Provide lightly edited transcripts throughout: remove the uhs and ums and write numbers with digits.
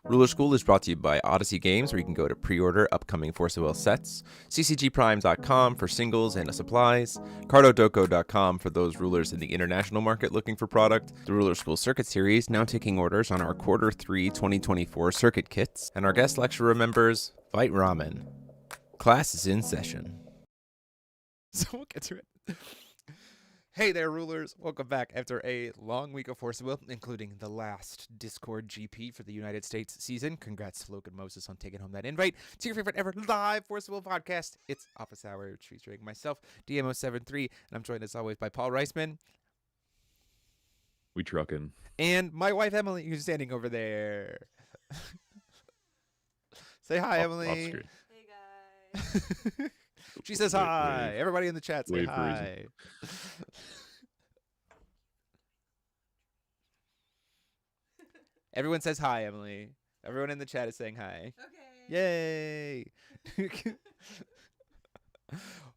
Ruler School is brought to you by Odyssey Games, where you can go to pre-order upcoming Force of Will sets, ccgprime.com for singles and supplies, cardodoko.com for those rulers in the international market looking for product, the Ruler School Circuit Series now taking orders on our Q3 2024 circuit kits, and our guest lecturer members, Fight Ramen. Class is in session. So we'll get to it. Hey there, rulers. Welcome back after a long week of Force of Will, including the last Discord GP for the United States season. Congrats to Logan Moses on taking home that invite to your favorite ever live Force of Will podcast. It's Office Hour, which featuring myself, DMO73, and I'm joined as always by Paul Reisman. We trucking. And my wife, Emily, who's standing over there. Say hi, Emily. Off screen. Hey, guys. She says hi. Wave. Everybody in the chat say hi. Everyone says hi, Emily. Everyone in the chat is saying hi. Okay. Yay.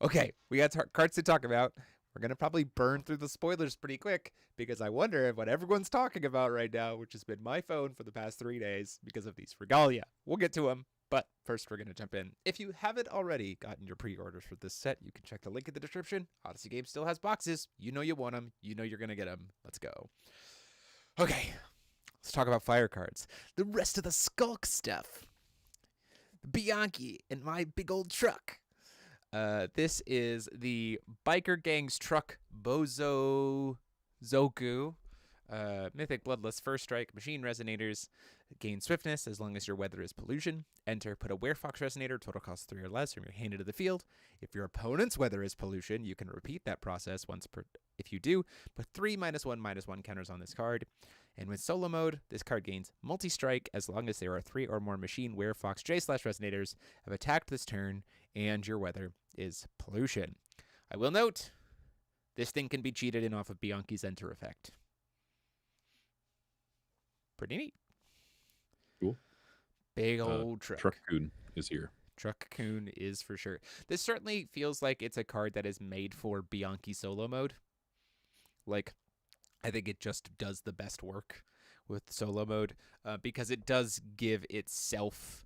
Okay, we got cards to talk about. We're going to probably burn through the spoilers pretty quick because I wonder what everyone's talking about right now, which has been my phone for the past 3 days because of these regalia. We'll get to them. But first, we're going to jump in. If you haven't already gotten your pre-orders for this set, you can check the link in the description. Odyssey Games still has boxes. You know you want them. You know you're going to get them. Let's go. Okay, let's talk about fire cards. The rest of the skulk stuff. Bianchi and my big old truck. This is the Biker Gang's truck Bozo Zoku. Mythic Bloodless First Strike Machine Resonators. Gain swiftness as long as your weather is pollution. Enter, put a Werefox Resonator, total cost 3 or less, from your hand into the field. If your opponent's weather is pollution, you can repeat that process once per. If you do, put 3 -1/-1 counters on this card. And with solo mode, this card gains multi-strike as long as there are 3 or more Machine Werefox J/Resonators have attacked this turn and your weather is pollution. I will note, this thing can be cheated in off of Bianchi's Enter effect. Pretty neat. Cool. Big old truck. Truck-coon is here. Truck-coon is for sure. This certainly feels like it's a card that is made for Bianchi solo mode. Like, I think it just does the best work with solo mode because it does give itself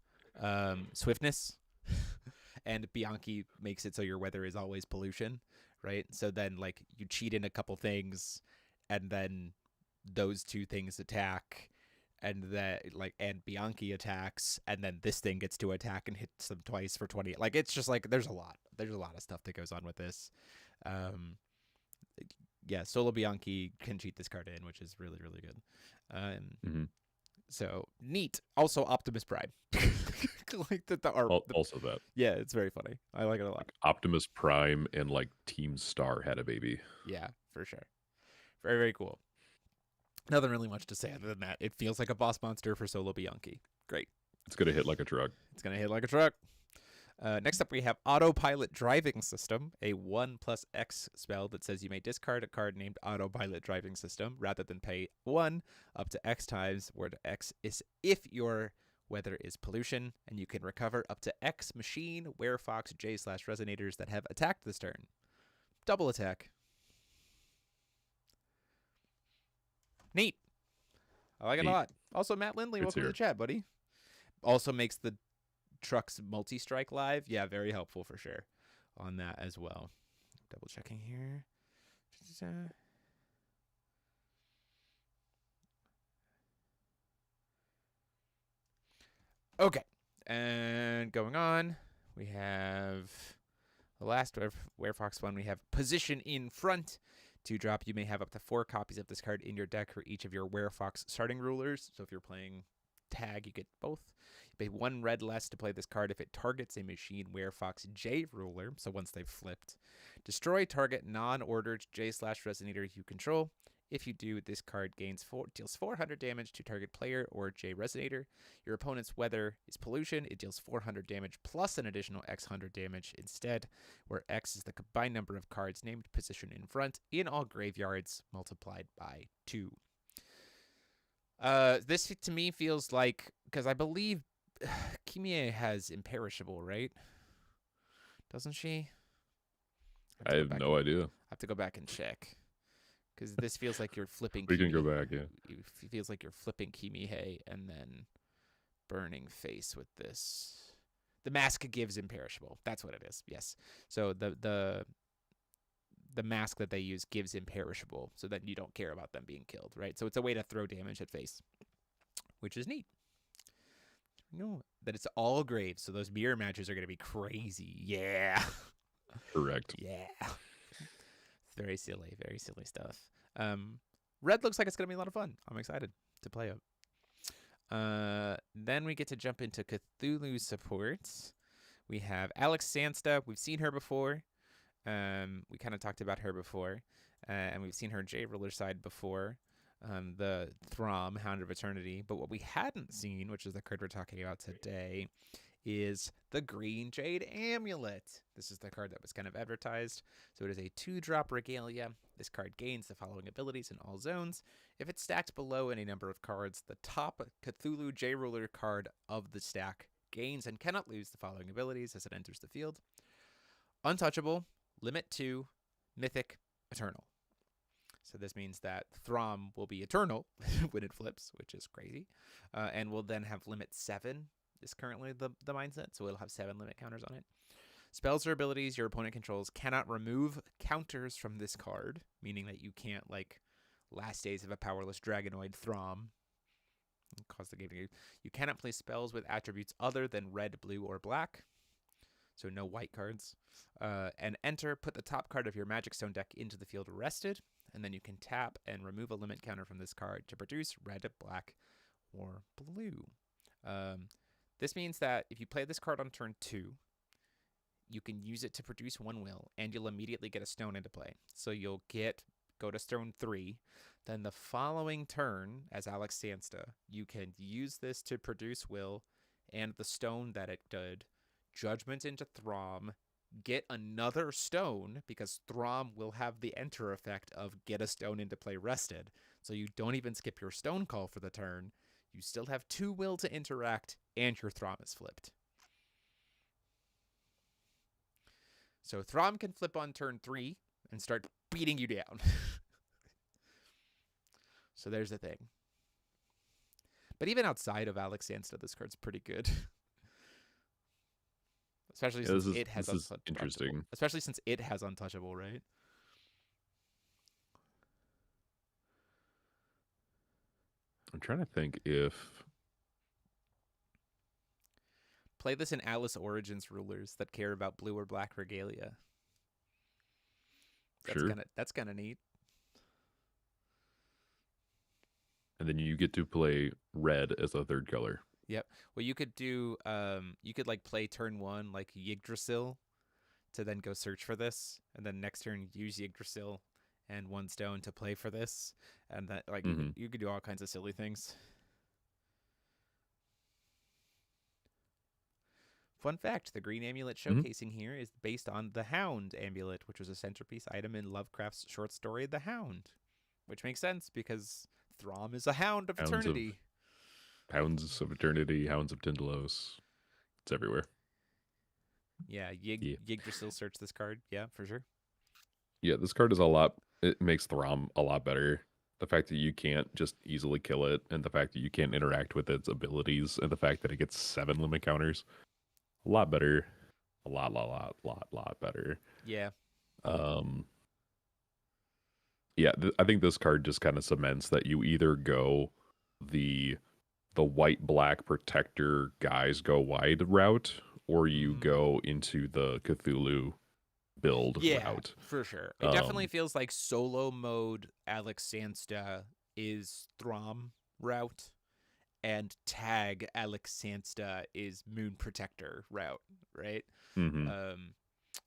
swiftness. And Bianchi makes it so your weather is always pollution, right? So then, like, you cheat in a couple things, and then those 2 things attack. And and Bianchi attacks, and then this thing gets to attack and hits them twice for 20. Like, it's just like there's a lot of stuff that goes on with this. Yeah, solo Bianchi can cheat this card in, which is really, really good. So neat. Also, Optimus Prime. Like the art. Also that. Yeah, it's very funny. I like it a lot. Like Optimus Prime and like Team Star had a baby. Yeah, for sure. Very, very cool. Nothing really much to say other than that. It feels like a boss monster for solo Bianchi. Great. It's going to hit like a truck. It's going to hit like a truck. Next up, we have Autopilot Driving System, a 1+X spell that says you may discard a card named Autopilot Driving System rather than pay 1 up to X times, where X is if your weather is pollution, and you can recover up to X Machine Werefox J/Resonators that have attacked this turn. Double attack. Neat. I like it a lot. Also, Matt Lindley, welcome to the chat, buddy. Also makes the truck's multi-strike live. Yeah, very helpful for sure on that as well. Double checking here. Okay. And going on, we have the last Werefox one. We have Position in Front. 2-drop, you may have up to 4 copies of this card in your deck for each of your Werefox starting rulers. So if you're playing tag, you get both. You pay 1 red less to play this card if it targets a Machine Werefox J ruler. So once they've flipped, destroy target non-ordered J/Resonator you control. If you do, this card deals 400 damage to target player or J Resonator. Your opponent's weather is pollution. It deals 400 damage plus an additional X 100 damage instead, where X is the combined number of cards named Position in Front in all graveyards multiplied by 2. This to me feels like, because I believe Kimie has Imperishable, right? Doesn't she? I have no idea. I have to go back and check. Because this feels like you're flipping. We can go back, yeah. It feels like you're flipping Kimihei and then burning face with this? The mask gives imperishable. That's what it is. Yes. So the mask that they use gives imperishable, so that you don't care about them being killed, right? So it's a way to throw damage at face, which is neat. No, that it's all graves, so those mirror matches are going to be crazy. Yeah. Correct. Yeah. Very silly stuff. Red looks like it's going to be a lot of fun. I'm excited to play it. Then we get to jump into Cthulhu supports. We have Alex Sansta. We've seen her before. We kind of talked about her before. And we've seen her J Ruler side before. The Throm, Hound of Eternity. But what we hadn't seen, which is the card we're talking about today, is the Green Jade Amulet. This is the card that was kind of advertised. So it is a 2-drop Regalia. This card gains the following abilities in all zones. If it's stacked below any number of cards, the top Cthulhu J Ruler card of the stack gains and cannot lose the following abilities as it enters the field. Untouchable, limit 2, mythic, eternal. So this means that Throm will be eternal when it flips, which is crazy, and will then have limit 7 is currently the mindset, so it'll have 7 limit counters on it. Spells or abilities your opponent controls cannot remove counters from this card, meaning that you can't, like, Last Days of a Powerless Dragonoid Throm. Cause the game to You cannot play spells with attributes other than red, blue, or black, so no white cards. And enter, put the top card of your Magic Stone deck into the field rested, and then you can tap and remove a limit counter from this card to produce red, black, or blue. This means that if you play this card on turn 2, you can use it to produce 1 will, and you'll immediately get a stone into play. So you'll go to stone 3. Then the following turn, as Alex Sansta, you can use this to produce will, and the stone that it did, Judgment into Throm, get another stone, because Throm will have the enter effect of get a stone into play rested. So you don't even skip your stone call for the turn. You still have 2 will to interact, and your Throm is flipped. So Throm can flip on turn 3 and start beating you down. So there's the thing. But even outside of Alex Sansta, this card's pretty good. Especially since it has untouchable. Interesting. Especially since it has untouchable, right? I'm trying to think if play this in Alice Origins rulers that care about blue or black regalia. That's kind of neat. And then you get to play red as a third color. Yep. Well, you could do you could like play turn 1 like Yggdrasil to then go search for this, and then next turn use Yggdrasil and 1 stone to play for this, and that like you could do all kinds of silly things. Fun fact, the green amulet showcasing here is based on the Hound amulet, which was a centerpiece item in Lovecraft's short story The Hound, which makes sense because Throm is a Hound of Eternity. Hounds of Eternity, Hounds of Tindalos. It's everywhere. Yeah, Yggdrasil search this card. Yeah, for sure. Yeah, this card is it makes Throm a lot better. The fact that you can't just easily kill it, and the fact that you can't interact with its abilities, and the fact that it gets 7 limit counters. A lot better. A lot better. Yeah. Yeah, I think this card just kind of cements that you either go the white-black protector guys go wide route, or you go into the Cthulhu build route. For sure. It definitely feels like solo mode Alex Sansta is Throm route, and tag Alex Sansta is Moon Protector route, right?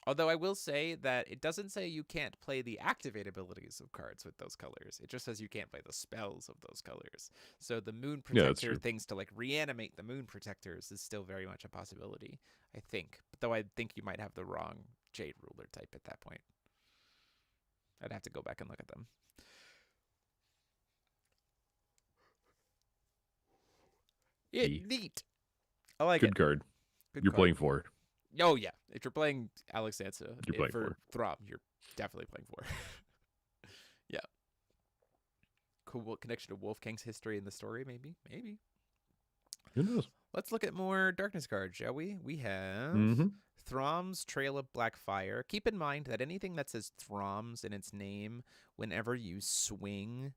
Although I will say that it doesn't say you can't play the activate abilities of cards with those colors. It just says you can't play the spells of those colors. So the Moon Protector things to like reanimate the Moon Protectors is still very much a possibility, I think. But though I think you might have the wrong Jade Ruler type at that point. I'd have to go back and look at them. Yeah, neat. I like Good card. You're playing 4. Oh, yeah. If you're playing Alex Sansa, you're playing for Throm, you're definitely playing 4. Yeah. Cool connection to Wolfgang's history in the story, maybe. Who knows? Let's look at more darkness cards, shall we? We have Mm-hmm. Throm's Trail of Black Fire. Keep in mind that anything that says Throms in its name, whenever you swing,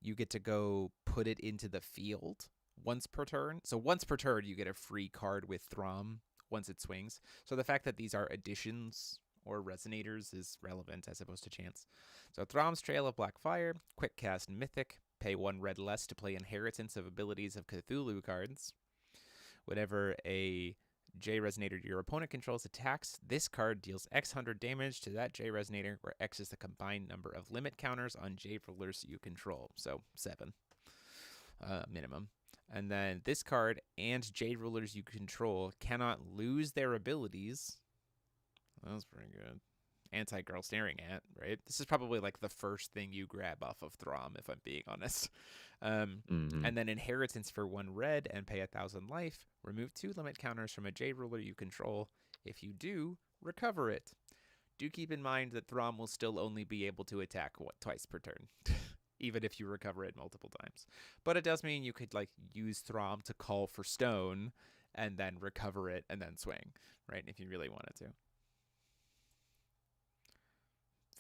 you get to go put it into the field once per turn. So once per turn, you get a free card with Throm once it swings. So the fact that these are additions or resonators is relevant as opposed to chance. So Throm's Trail of Black Fire, quick cast mythic, pay 1 red less to play Inheritance of Abilities of Cthulhu cards. Whenever a J Resonator your opponent controls attacks, this card deals X hundred damage to that J Resonator, where X is the combined number of limit counters on J rulers you control. So 7 minimum. And then this card and J rulers you control cannot lose their abilities. That was pretty good. Anti-girl staring at, right? This is probably like the first thing you grab off of Throm, if I'm being honest. And then Inheritance for 1 red and pay 1,000 life. Remove 2 limit counters from a J ruler you control. If you do, recover it. Do keep in mind that Throm will still only be able to attack twice per turn, even if you recover it multiple times. But it does mean you could like use Throm to call for stone and then recover it and then swing, right? If you really wanted to.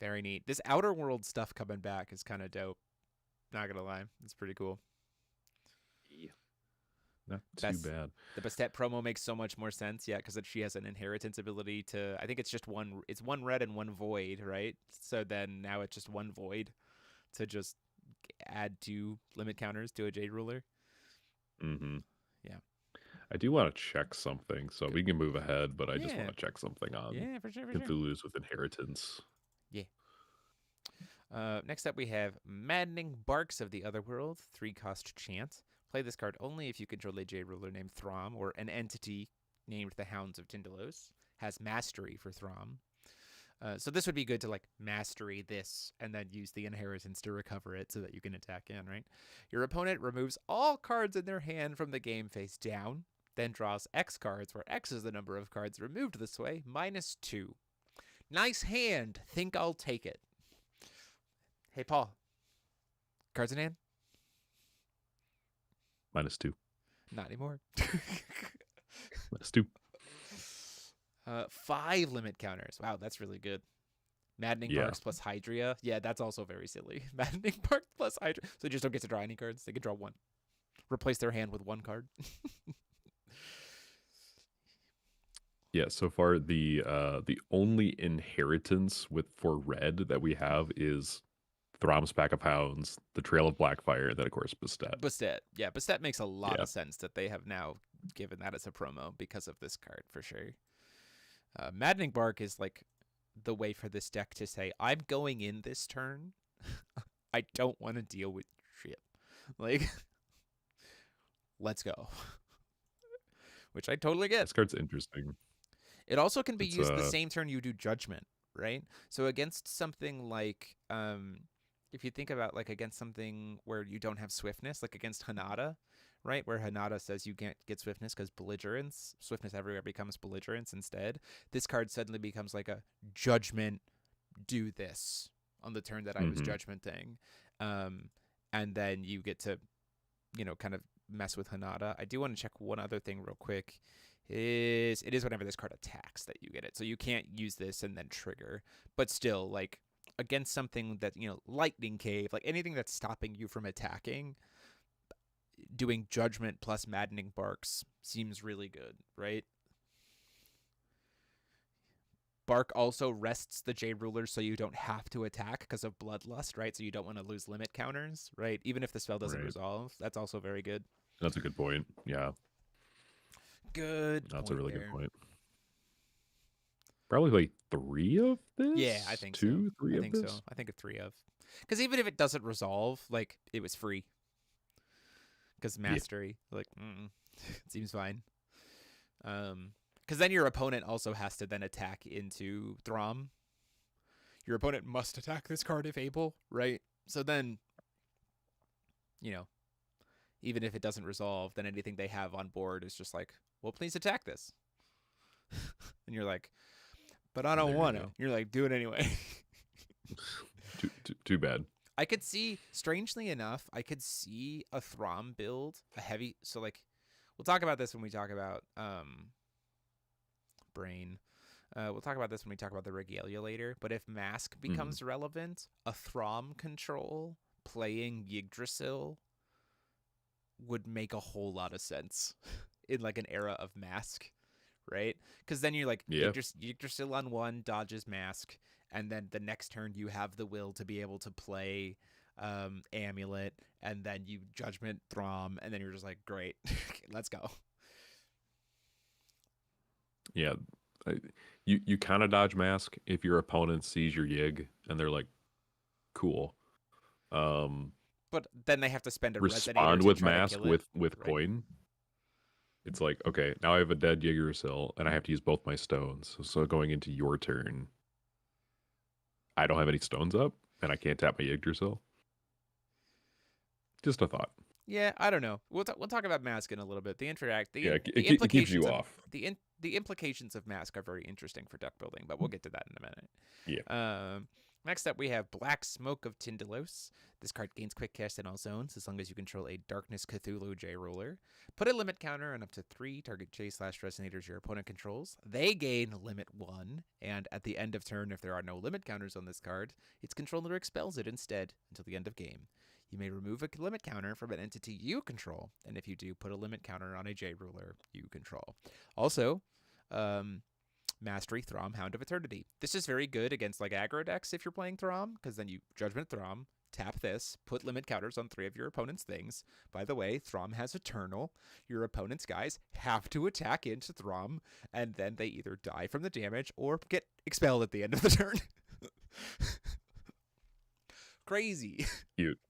Very neat. This Outer World stuff coming back is kind of dope. Not gonna lie, it's pretty cool. Not too bad. The Bastet promo makes so much more sense, yeah, because she has an inheritance ability to. I think it's just one. It's 1 red and 1 void, right? So then now it's just 1 void to just add 2 limit counters to a Jade ruler. Mm-hmm. Yeah. I do want to check something, so we can move ahead, but I just Yeah. want to check something on Yeah, for sure. Cthulhu's with Inheritance. Yeah. Next up, we have Maddening Barks of the Otherworld, 3-cost chant. Play this card only if you control a J ruler named Throm or an entity named the Hounds of Tindalos. Has mastery for Throm. So this would be good to like mastery this and then use the inheritance to recover it so that you can attack in, right? Your opponent removes all cards in their hand from the game face down, then draws X cards, where X is the number of cards removed this way, -2. Nice hand. Think I'll take it. Hey, Paul. Cards in hand? -2. Not anymore. -2. 5 limit counters. Wow, that's really good. Maddening Barks plus Hydria. Yeah, that's also very silly. Maddening Barks plus Hydria. So they just don't get to draw any cards. They can draw 1. Replace their hand with 1 card. Yeah, so far the only inheritance for red that we have is Throm's Pack of Hounds, the Trail of Blackfire, and then of course Bastet. Bastet. Yeah, Bastet makes a lot of sense that they have now given that as a promo because of this card for sure. Maddening Bark is like the way for this deck to say, I'm going in this turn. I don't want to deal with shit. Like, let's go. Which I totally get. This card's interesting. It also can be used the same turn you do Judgment, right? So against something like, if you think about like against something where you don't have swiftness, like against Hanada, right? Where Hanada says you can't get swiftness because belligerence, swiftness everywhere becomes belligerence instead. This card suddenly becomes like a Judgment, do this on the turn that I was Judgmenting. And then you get to, kind of mess with Hanada. I do want to check one other thing real quick. It is whenever this card attacks that you get it. So you can't use this and then trigger. But still, like, against something that, Lightning Cave, like anything that's stopping you from attacking, doing Judgment plus Maddening Barks seems really good, right? Bark also rests the J ruler so you don't have to attack because of Bloodlust, right? So you don't want to lose limit counters, right? Even if the spell doesn't resolve. That's also very good. That's a good point. Yeah. That's a really good point. Probably like 3 of this? Yeah, I think 2, 3 of this? So. I think of 3 of. Because even if it doesn't resolve, like, it was free. Because mastery, like, it seems fine. Because then your opponent also has to then attack into Throm. Your opponent must attack this card if able, right? So then, even if it doesn't resolve, then anything they have on board is just like, well, please attack this. And you're like, but I don't want to. You're like, do it anyway. Too bad. I could see, strangely enough, a Throm build, a heavy, so like, we'll talk about this when we talk about brain. We'll talk about this when we talk about the Regalia later. But if Mask becomes relevant, a Throm control playing Yggdrasil would make a whole lot of sense in like an era of Mask, right? Because then you're like Yggdrasil on 1 dodges Mask, and then the next turn you have the will to be able to play Amulet, and then you Judgment Throm, and then you're just like, great, let's go. Yeah, you kind of dodge Mask if your opponent sees your Yig and they're like, cool. But then they have to spend a respond resonator with to try Mask to kill it, with right? coin. It's like, okay, now I have a dead Yggdrasil and I have to use both my stones. So going into your turn, I don't have any stones up and I can't tap my Yggdrasil. Just a thought. Yeah, I don't know. We'll talk about Mask in a little bit. The It keeps you off. The implications of Mask are very interesting for deck building, but we'll get to that in a minute. Yeah. Next up, we have Black Smoke of Tyndalos. This card gains quick cast in all zones as long as you control a Darkness Cthulhu J Ruler. Put a limit counter on up to 3 target J/resonators your opponent controls. They gain limit 1, and at the end of turn, if there are no limit counters on this card, its controller expels it instead until the end of game. You may remove a limit counter from an entity you control, and if you do, put a limit counter on a J Ruler you control. Also, Mastery Throm, Hound of Eternity. This is very good against like aggro decks if you're playing Throm, because then you Judgment Throm, tap this, put limit counters on 3 of your opponent's things. By the way, Throm has Eternal. Your opponent's guys have to attack into Throm, and then they either die from the damage or get expelled at the end of the turn. Crazy. Cute.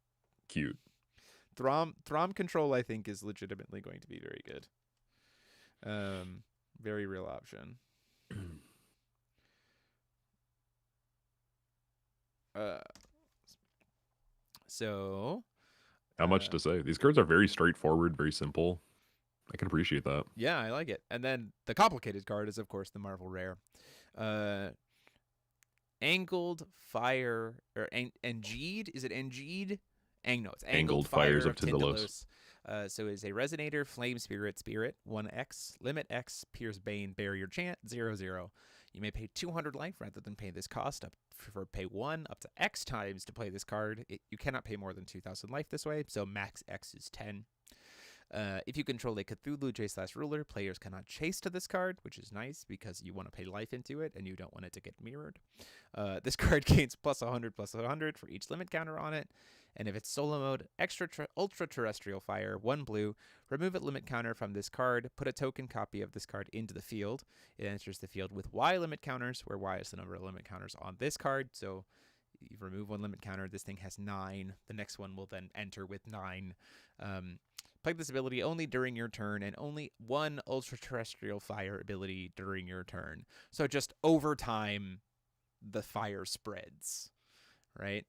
Throm control, I think, is legitimately going to be very good. Very real option. So Not much to say. These cards are very straightforward, very simple. I can appreciate that. Yeah, I like it. And then the complicated card is, of course, the Marvel Rare. Angled Fire, or Engeed? Is it Engeed? No, it's Angled Fires of Tyndalos. So it is a Resonator, Flame Spirit, 1x, Limit X, Pierce Bane, Barrier Chant, 0/0. You may pay 200 life rather than pay this cost pay 1 up to X times to play this card. You cannot pay more than 2,000 life this way, so max X is 10. If you control a Cthulhu J/Ruler, players cannot chase to this card, which is nice because you want to pay life into it and you don't want it to get mirrored. This card gains +100/+100 for each limit counter on it. And if it's solo mode, Ultra Terrestrial Fire, 1 blue, remove a limit counter from this card, put a token copy of this card into the field. It enters the field with Y limit counters, where Y is the number of limit counters on this card. So you remove 1 limit counter, this thing has 9. The next one will then enter with 9. Play this ability only during your turn, and only 1 Ultra Terrestrial Fire ability during your turn. So just over time, the fire spreads, right?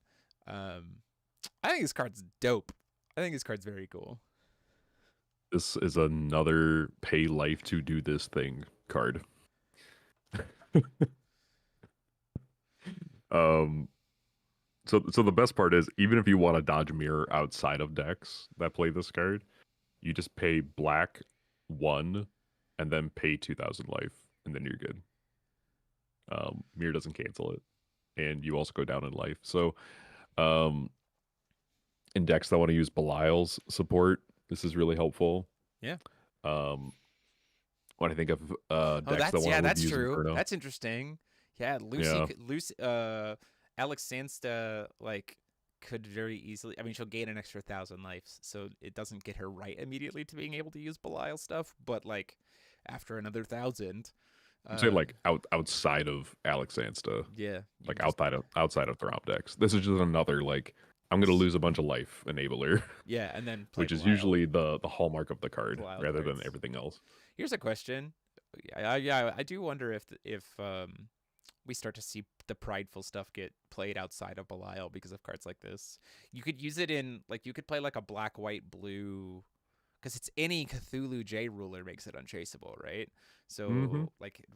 I think this card's dope. I think this card's very cool. This is another pay life to do this thing card. So the best part is, even if you want to dodge mirror outside of decks that play this card, you just pay black 1 and then pay 2,000 life, and then you're good. Mirror doesn't cancel it, and you also go down in life. So in decks that want to use Belial's support, this is really helpful. Yeah. When I think of decks that want to that's use true. Inferno. That's interesting. Yeah, Alex Sansta could very easily. I mean, she'll gain an extra 1,000 lives, so it doesn't get her right immediately to being able to use Belial stuff. But after another 1,000, I'm saying outside of Alex Sansta. Yeah. Outside of Throm decks. This is just another I'm gonna lose a bunch of life enabler. Yeah, and then play which is Belial. usually the hallmark of the card Belial rather cards. than everything else. Here's a question. I do wonder if we start to see the prideful stuff get played outside of Belial because of cards like this. You could use it in you could play a black, white, blue, because it's any Cthulhu J Ruler makes it unchaseable, right? So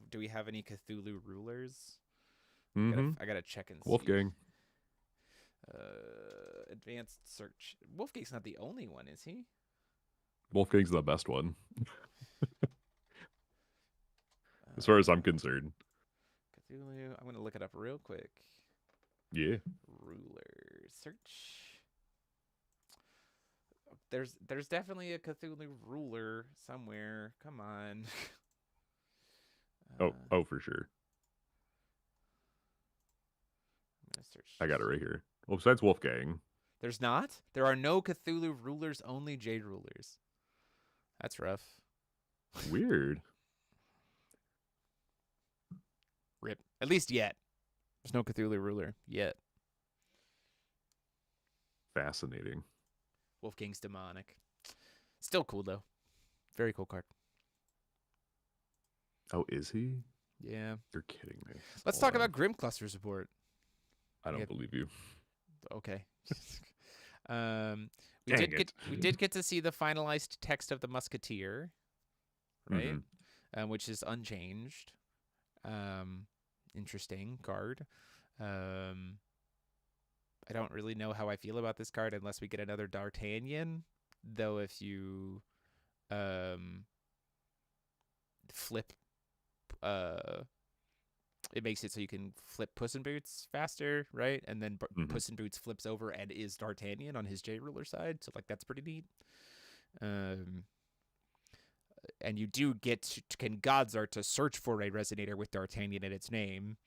do we have any Cthulhu rulers? I gotta check and see. Wolfgang. Advanced search. Wolfgang's not the only one, is he? Wolfgang's the best one, as far as I'm concerned. Cthulhu. I'm gonna look it up real quick. Yeah. Ruler search. There's definitely a Cthulhu ruler somewhere. Come on. Oh, for sure. I'm gonna search. I got it right here. Well, besides Wolfgang, There's not. There are no Cthulhu rulers. Only Jade rulers. That's rough. weird. Rip. At least yet. There's no Cthulhu ruler yet. Fascinating. Wolfgang's demonic. Still cool though. Very cool card. Oh, is he? Yeah. You're kidding me. Let's Hold talk on. about Grim Cluster support. I don't Yeah. believe you. Okay. We Dang did get to see the finalized text of the Musketeer, right? Which is unchanged. Interesting card. I don't really know how I feel about this card unless we get another D'Artagnan. Though if you flip it makes it so you can flip Puss in Boots faster, right? And then Puss in Boots flips over and is D'Artagnan on his J ruler side, so like that's pretty neat. And you do get can Godzart to search for a resonator with D'Artagnan in its name,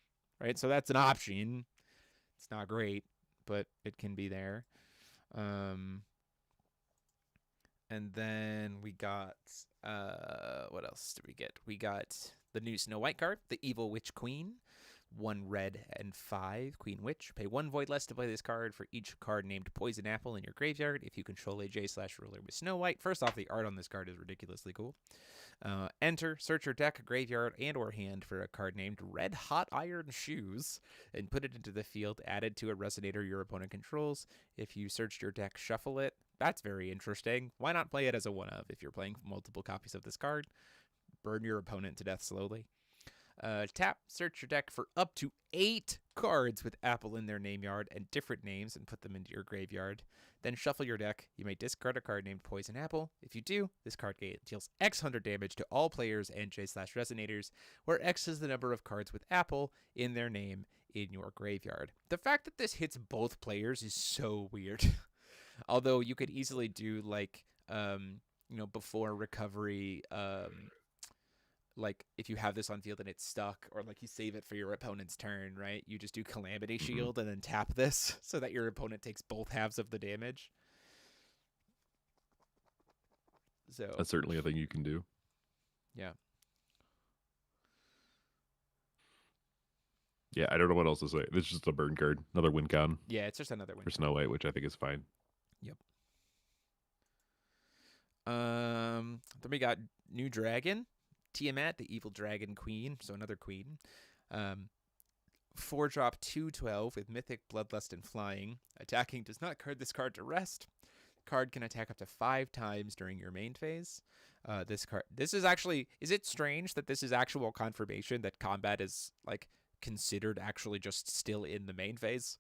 right? So that's an option. It's not great, but it can be there. And then we got what else did we get? We got the new Snow White card, the Evil Witch Queen. 1 red and 5 Queen Witch. Pay 1 void less to play this card for each card named Poison Apple in your graveyard if you control a J/ruler with Snow White. First off, the art on this card is ridiculously cool. Enter, search your deck, graveyard, and or hand for a card named Red Hot Iron Shoes and put it into the field added to a resonator your opponent controls. If you searched your deck, shuffle it. That's very interesting. Why not play it as a 1-of if you're playing multiple copies of this card? Burn your opponent to death slowly. Tap, search your deck for up to 8 cards with Apple in their name yard and different names and put them into your graveyard. Then shuffle your deck. You may discard a card named Poison Apple. If you do, this card deals X hundred damage to all players and J/resonators, where X is the number of cards with Apple in their name in your graveyard. The fact that this hits both players is so weird. Although you could easily do like, before recovery, like if you have this on field and it's stuck, or like you save it for your opponent's turn, right? You just do Calamity Shield and then tap this so that your opponent takes both halves of the damage. So That's certainly a thing you can do. Yeah. Yeah, I don't know what else to say. This is just a burn card. Another win con. Yeah, it's just another win for Snow White, which I think is fine. Yep. Then we got New Dragon. Tiamat, the evil dragon queen, so another queen. 4-drop 2/12 with mythic, bloodlust, and flying. Attacking does not card this card to rest. Card can attack up to 5 times during your main phase. This is actually, is it strange that this is actual confirmation that combat is like considered actually just still in the main phase?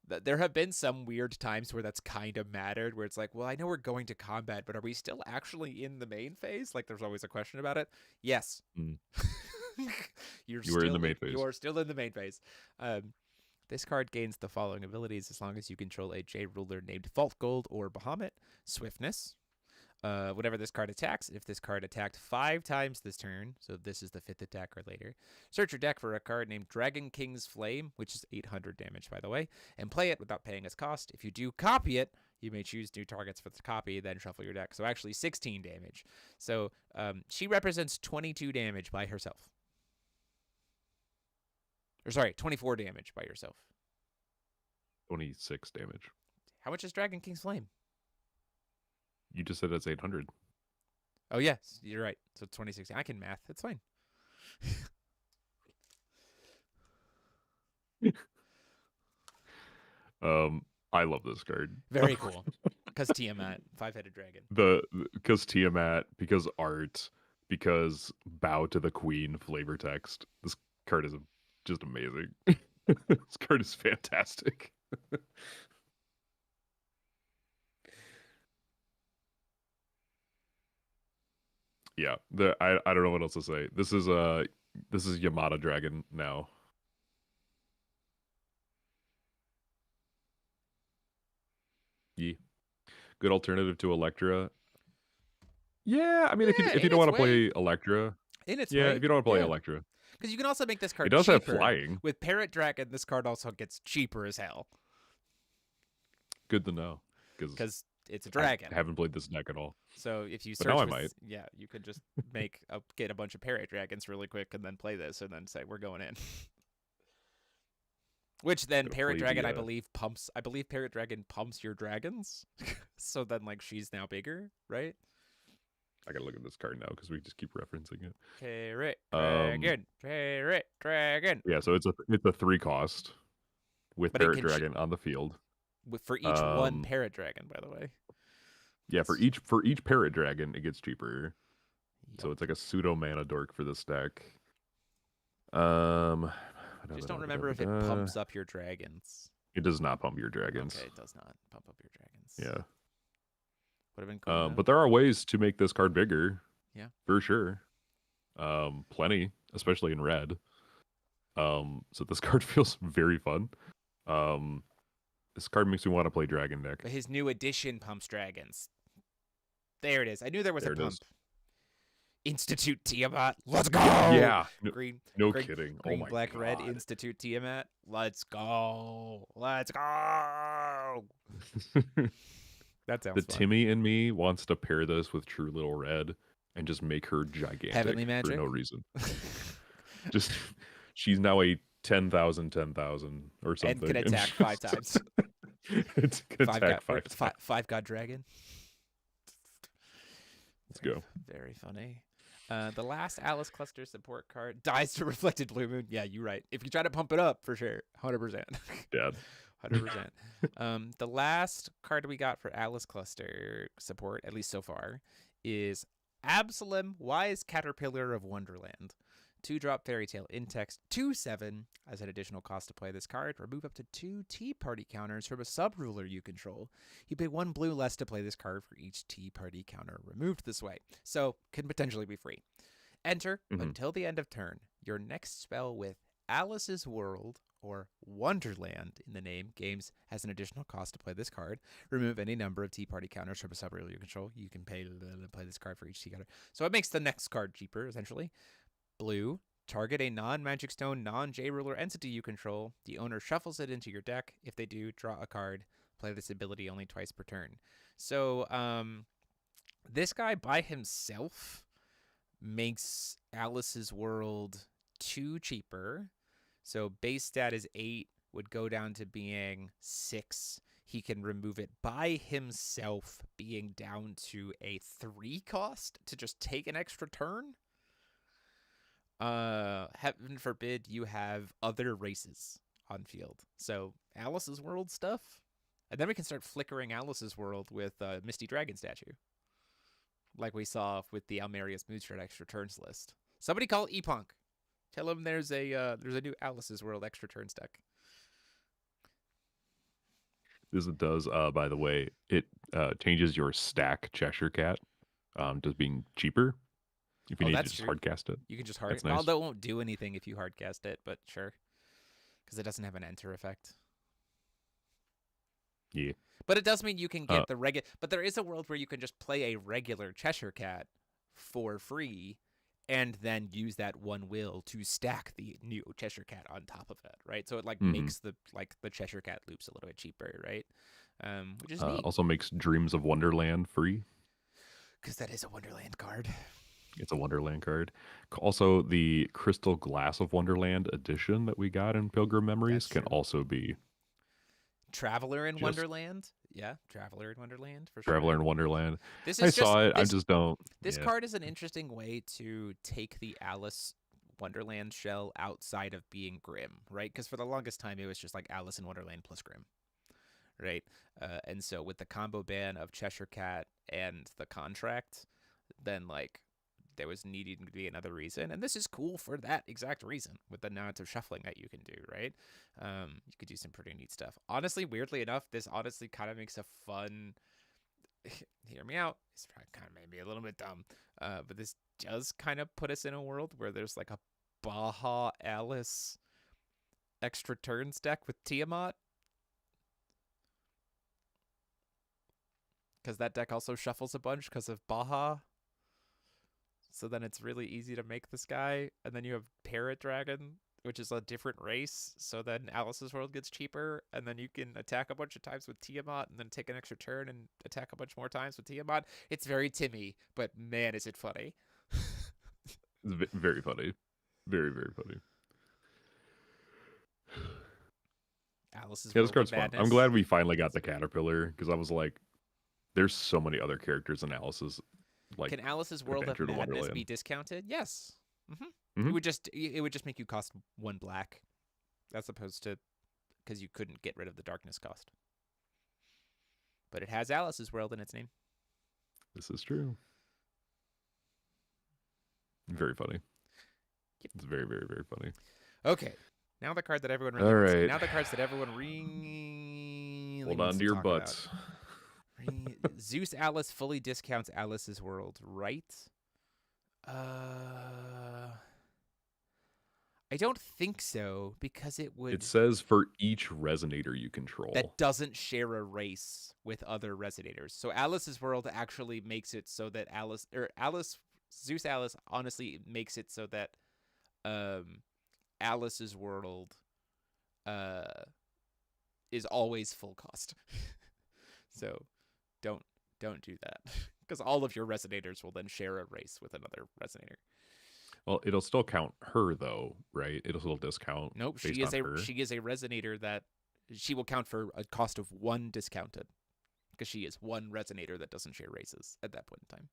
There have been some weird times where that's kind of mattered, where it's like, well, I know we're going to combat, but are we still actually in the main phase? Like, there's always a question about it. Yes. You were in the main phase. You are still in the main phase. This card gains the following abilities as long as you control a J ruler named Fault Gold or Bahamut. Swiftness. Whenever this card attacks, if this card attacked 5 times this turn, so this is the 5th attack or later, search your deck for a card named Dragon King's Flame, which is 800 damage, by the way, and play it without paying its cost. If you do copy it, you may choose new targets for the copy, then shuffle your deck. So actually 16 damage. So she represents 22 damage by herself. Or sorry, 24 damage by yourself. 26 damage. How much is Dragon King's Flame? You just said it's 800. Oh, yes, you're right. So 26. I can math. It's fine. I love this card. Very cool. Because Tiamat, 5-headed dragon. Because Tiamat, because art, because Bow to the Queen flavor text. This card is just amazing. This card is fantastic. Yeah, I don't know what else to say. This is Yamada Dragon now. Yeah, good alternative to Electra. Yeah, I mean, Yeah, if you in don't its want to way. play Electra, In its yeah, way. if you don't want to play Yeah. Electra, Because you can also make this it card does have cheaper. flying. With Parrot Dragon, this card also gets cheaper as hell. Good to know, Because it's a I dragon. haven't played this deck at all. So if you But search now I with, might. yeah, you could just get a bunch of Parrot Dragons really quick and then play this and then say, we're going in. Which then Gonna Parrot play Dragon, the, I believe Parrot Dragon pumps your dragons. So then, like, she's now bigger, right? I gotta look at this card now because we just keep referencing it. Parrot Dragon, Parrot Dragon. Yeah, so it's a 3 cost with But it Parrot can Dragon on the field. For each one Parrot Dragon, by the way. Yeah, for each Parrot Dragon, it gets cheaper. Yep. So it's like a pseudo mana dork for this deck. Just don't remember if it pumps up your dragons. It does not pump your dragons. Okay, it does not pump up your dragons. Yeah. Would have been cool. But there are ways to make this card bigger. Yeah. For sure. Plenty, especially in red. So this card feels very fun. This card makes me want to play Dragon deck. But his new edition pumps dragons. There it is. I knew there was a pump. Institute Tiamat. Let's go. Yeah. Green. Kidding. Green, oh my black, God. red. Institute Tiamat. Let's go. Let's go. That sounds The fun. Timmy in me wants to pair this with True Little Red and just make her gigantic Heavenly magic? for no reason. Just she's now a 10,000 or something. And can attack 5 times. It can attack 5 times. 5 god dragon. Let's go. Very funny. The last Alice Cluster support card dies to Reflected Blue Moon. Yeah, you're right. If you try to pump it up, for sure. 100%. Dad. 100%. The last card we got for Alice Cluster support, at least so far, is Absalom, Wise Caterpillar of Wonderland. 2-drop Fairy Tale in text, 2/7. As an additional cost to play this card, remove up to 2 Tea Party counters from a sub-ruler you control. You pay 1 blue less to play this card for each Tea Party counter removed this way, so can potentially be free. Enter until the end of turn. Your next spell with Alice's World or Wonderland in the name games has an additional cost to play this card. Remove any number of Tea Party counters from a sub-ruler you control. You can pay to play this card for each Tea counter. So it makes the next card cheaper, essentially. Blue, target a non-Magic Stone, non-J-Ruler entity you control. The owner shuffles it into your deck. If they do, draw a card. Play this ability only twice per turn. So, this guy by himself makes Alice's World 2 cheaper. So base stat is 8, would go down to being 6. He can remove it by himself, being down to a 3 cost to just take an extra turn. Heaven forbid you have other races on field. So Alice's World stuff. And then we can start flickering Alice's World with Misty Dragon statue. Like we saw with the Almerius Moonshard extra turns list. Somebody call Epunk. Tell him there's a new Alice's World extra turns deck. This does, by the way, it changes your stack Cheshire Cat, just being cheaper. If you need to just hardcast it. You can just hardcast it. Nice. Although it won't do anything if you hardcast it, but sure. Because it doesn't have an enter effect. Yeah. But it does mean you can get the regular... But there is a world where you can just play a regular Cheshire Cat for free and then use that 1 will to stack the new Cheshire Cat on top of it, right? So it like makes the Cheshire Cat loops a little bit cheaper, right? Which is neat. Also makes Dreams of Wonderland free. Because that is a Wonderland card. It's a Wonderland card. Also, the Crystal Glass of Wonderland edition that we got in Pilgrim Memories can also be Traveler in Wonderland. Yeah, Traveler in Wonderland for sure. Traveler in Wonderland. This is I saw it. I just don't. This card is an interesting way to take the Alice Wonderland shell outside of being Grim, right? Because for the longest time, it was just like Alice in Wonderland plus Grim, right? And so with the combo ban of Cheshire Cat and the contract, then like there was needing to be another reason, and this is cool for that exact reason with the amount of shuffling that you can do, right? You could do some pretty neat stuff. Honestly, weirdly enough, this honestly kind of makes a fun... hear me out. It's probably kind of maybe a little bit dumb, but this does kind of put us in a world where there's like a Baja Alice extra turns deck with Tiamat. Because that deck also shuffles a bunch because of Baja. So then it's really easy to make this guy. And then you have Parrot Dragon, which is a different race. So then Alice's World gets cheaper. And then you can attack a bunch of times with Tiamat and then take an extra turn and attack a bunch more times with Tiamat. It's very Timmy, but man, is it funny. It's very funny. Very, very funny. Alice's Yeah, World this card's of fun. Madness. I'm glad we finally got the Caterpillar because I was like, there's so many other characters in Alice's. Like, Can Alice's World of Adventure to Madness be Wonderland. discounted? Yes. Mhm. It would just make you cost 1 black, as opposed to because you couldn't get rid of the darkness cost. But it has Alice's World in its name. This is true. Very funny. Yep. It's very, very, very funny. Okay, now the card that everyone really All wants. right. Now the cards that everyone really Hold wants on to to your talk butts. about. Zeus Alice fully discounts Alice's World, right? I don't think so, because it would. It says for each resonator you control. That doesn't share a race with other resonators. So Alice's World actually makes it so that Zeus Alice honestly makes it so that Alice's World is always full cost. So don't do that, because all of your resonators will then share a race with another resonator. Well, it'll still count her though, right? It'll still discount. Nope, based she is on her. she is a resonator that she will count for a cost of 1 discounted, because she is 1 resonator that doesn't share races at that point in time.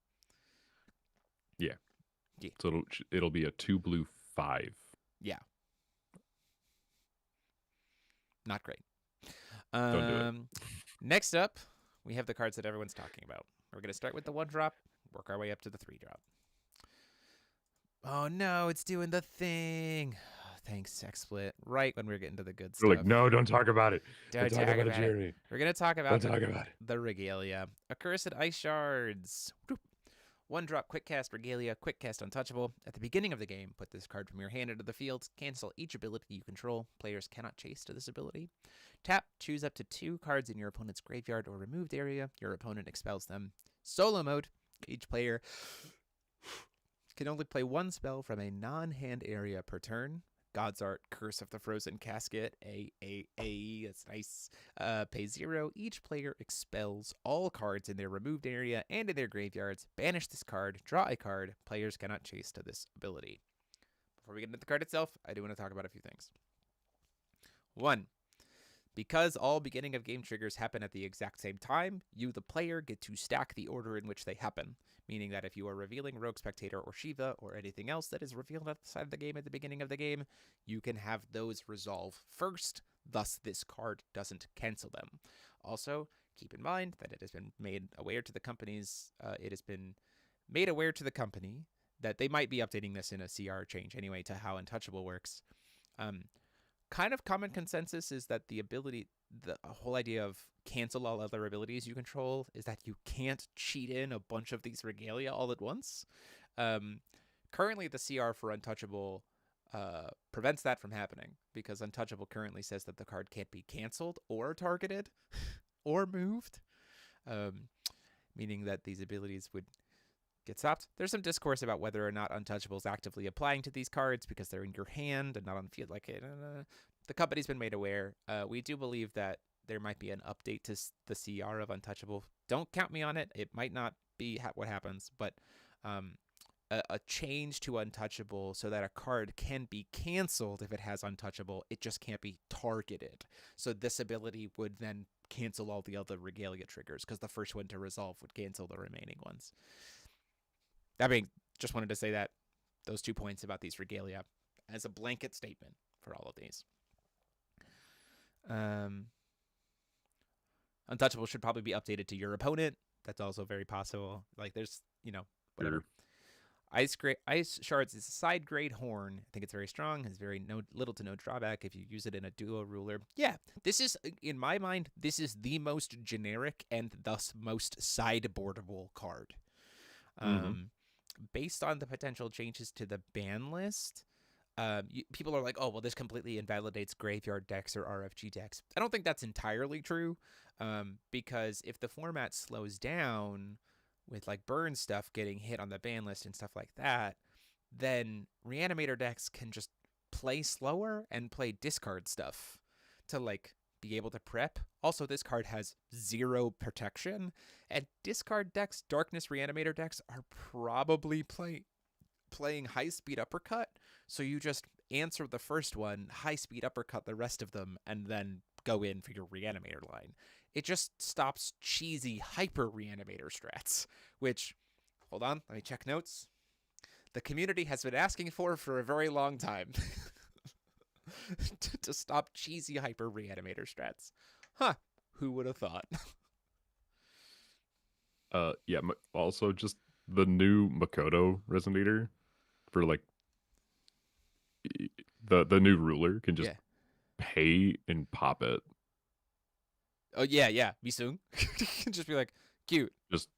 So it'll be a 2 blue 5. Yeah. Not great. Don't do it. Next up, we have the cards that everyone's talking about. We're going to start with the 1-drop, work our way up to the 3-drop. Oh no, it's doing the thing. Thanks, XSplit. Right when we're getting to the good They're stuff. like, no, don't talk about it. Don't talk about it, it. Jeremy. We're going to talk about Don't talk about it. the Regalia. Accursed Ice Shards. 1-drop Quick Cast Regalia, Quick Cast Untouchable. At the beginning of the game, put this card from your hand into the field. Cancel each ability you control. Players cannot chase to this ability. Tap, choose up to 2 cards in your opponent's graveyard or removed area. Your opponent expels them. Solo mode. Each player can only play 1 spell from a non-hand area per turn. God's Art, Curse of the Frozen Casket, that's nice. Pay 0. Each player expels all cards in their removed area and in their graveyards. Banish this card, draw a card. Players cannot chase to this ability. Before we get into the card itself, I do want to talk about a few things. 1. Because all beginning of game triggers happen at the exact same time, you, the player, get to stack the order in which they happen. Meaning that if you are revealing Rogue Spectator or Shiva or anything else that is revealed outside the game at the beginning of the game, you can have those resolve first, thus this card doesn't cancel them. Also, keep in mind that it has been made aware to the companies, that they might be updating this in a CR change anyway to how Untouchable works. Kind of common consensus is that the whole idea of cancel all other abilities you control is that you can't cheat in a bunch of these Regalia all at once. Currently, the CR for Untouchable prevents that from happening, because Untouchable currently says that the card can't be canceled or targeted or moved, meaning that these abilities would get stopped. There's some discourse about whether or not Untouchable is actively applying to these cards because they're in your hand and not on field. The company's been made aware. We do believe that there might be an update to the CR of Untouchable. Don't count me on it. It might not be what happens, but a change to Untouchable so that a card can be canceled if it has Untouchable. It just can't be targeted. So this ability would then cancel all the other Regalia triggers, because the first one to resolve would cancel the remaining ones. Just wanted to say that those 2 points about these Regalia as a blanket statement for all of these. Untouchable should probably be updated to your opponent. That's also very possible. There's, whatever. Sure. Ice Shards is a side grade horn. I think it's very strong. Has very little to no drawback if you use it in a duo ruler. Yeah, this is, in my mind, this is the most generic and thus most sideboardable card. Based on the potential changes to the ban list, people are like, oh, well, this completely invalidates graveyard decks or RFG decks. I don't think that's entirely true, because if the format slows down with like burn stuff getting hit on the ban list and stuff like that, then Reanimator decks can just play slower and play discard stuff to like be able to prep. Also, this card has 0 protection, and discard decks, Darkness Reanimator decks, are probably playing high speed uppercut, so you just answer the first one, high speed uppercut the rest of them, and then go in for your Reanimator line. It just stops cheesy hyper Reanimator strats, which, hold on, let me check notes. The community has been asking for a very long time. to stop cheesy hyper Reanimator strats. Huh, who would have thought? Yeah, also just the new Makoto Resonator for like the new ruler can just pay and pop it. Oh yeah, Misung. Just be like, cute. Just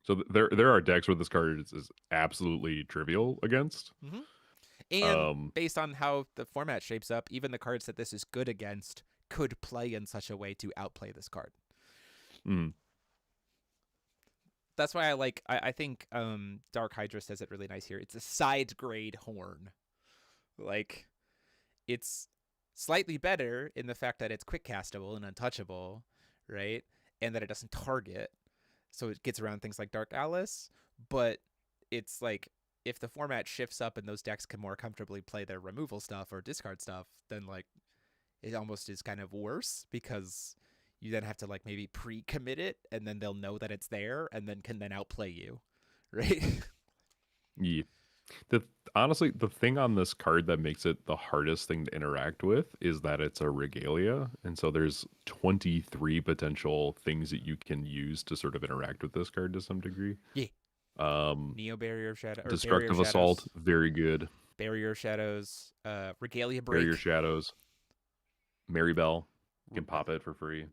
so there are decks where this card is absolutely trivial against. And based on how the format shapes up, even the cards that this is good against could play in such a way to outplay this card. That's why I think Dark Hydra says it really nice here. It's a side grade horn. Like, it's slightly better in the fact that it's quick castable and untouchable, right? And that it doesn't target, so it gets around things like Dark Alice. But it's like, if the format shifts up and those decks can more comfortably play their removal stuff or discard stuff, then like it almost is kind of worse, because you then have to like maybe pre-commit it, and then they'll know that it's there and then can then outplay you, right? Yeah. Honestly, the thing on this card that makes it the hardest thing to interact with is that it's a regalia, and so there's 23 potential things that you can use to sort of interact with this card to some degree. Yeah. Neo Barrier of Shadow, Destructive Assault, very good. Barrier of Shadows, Regalia Break. Barrier Shadows. Maribel, you can pop it for free.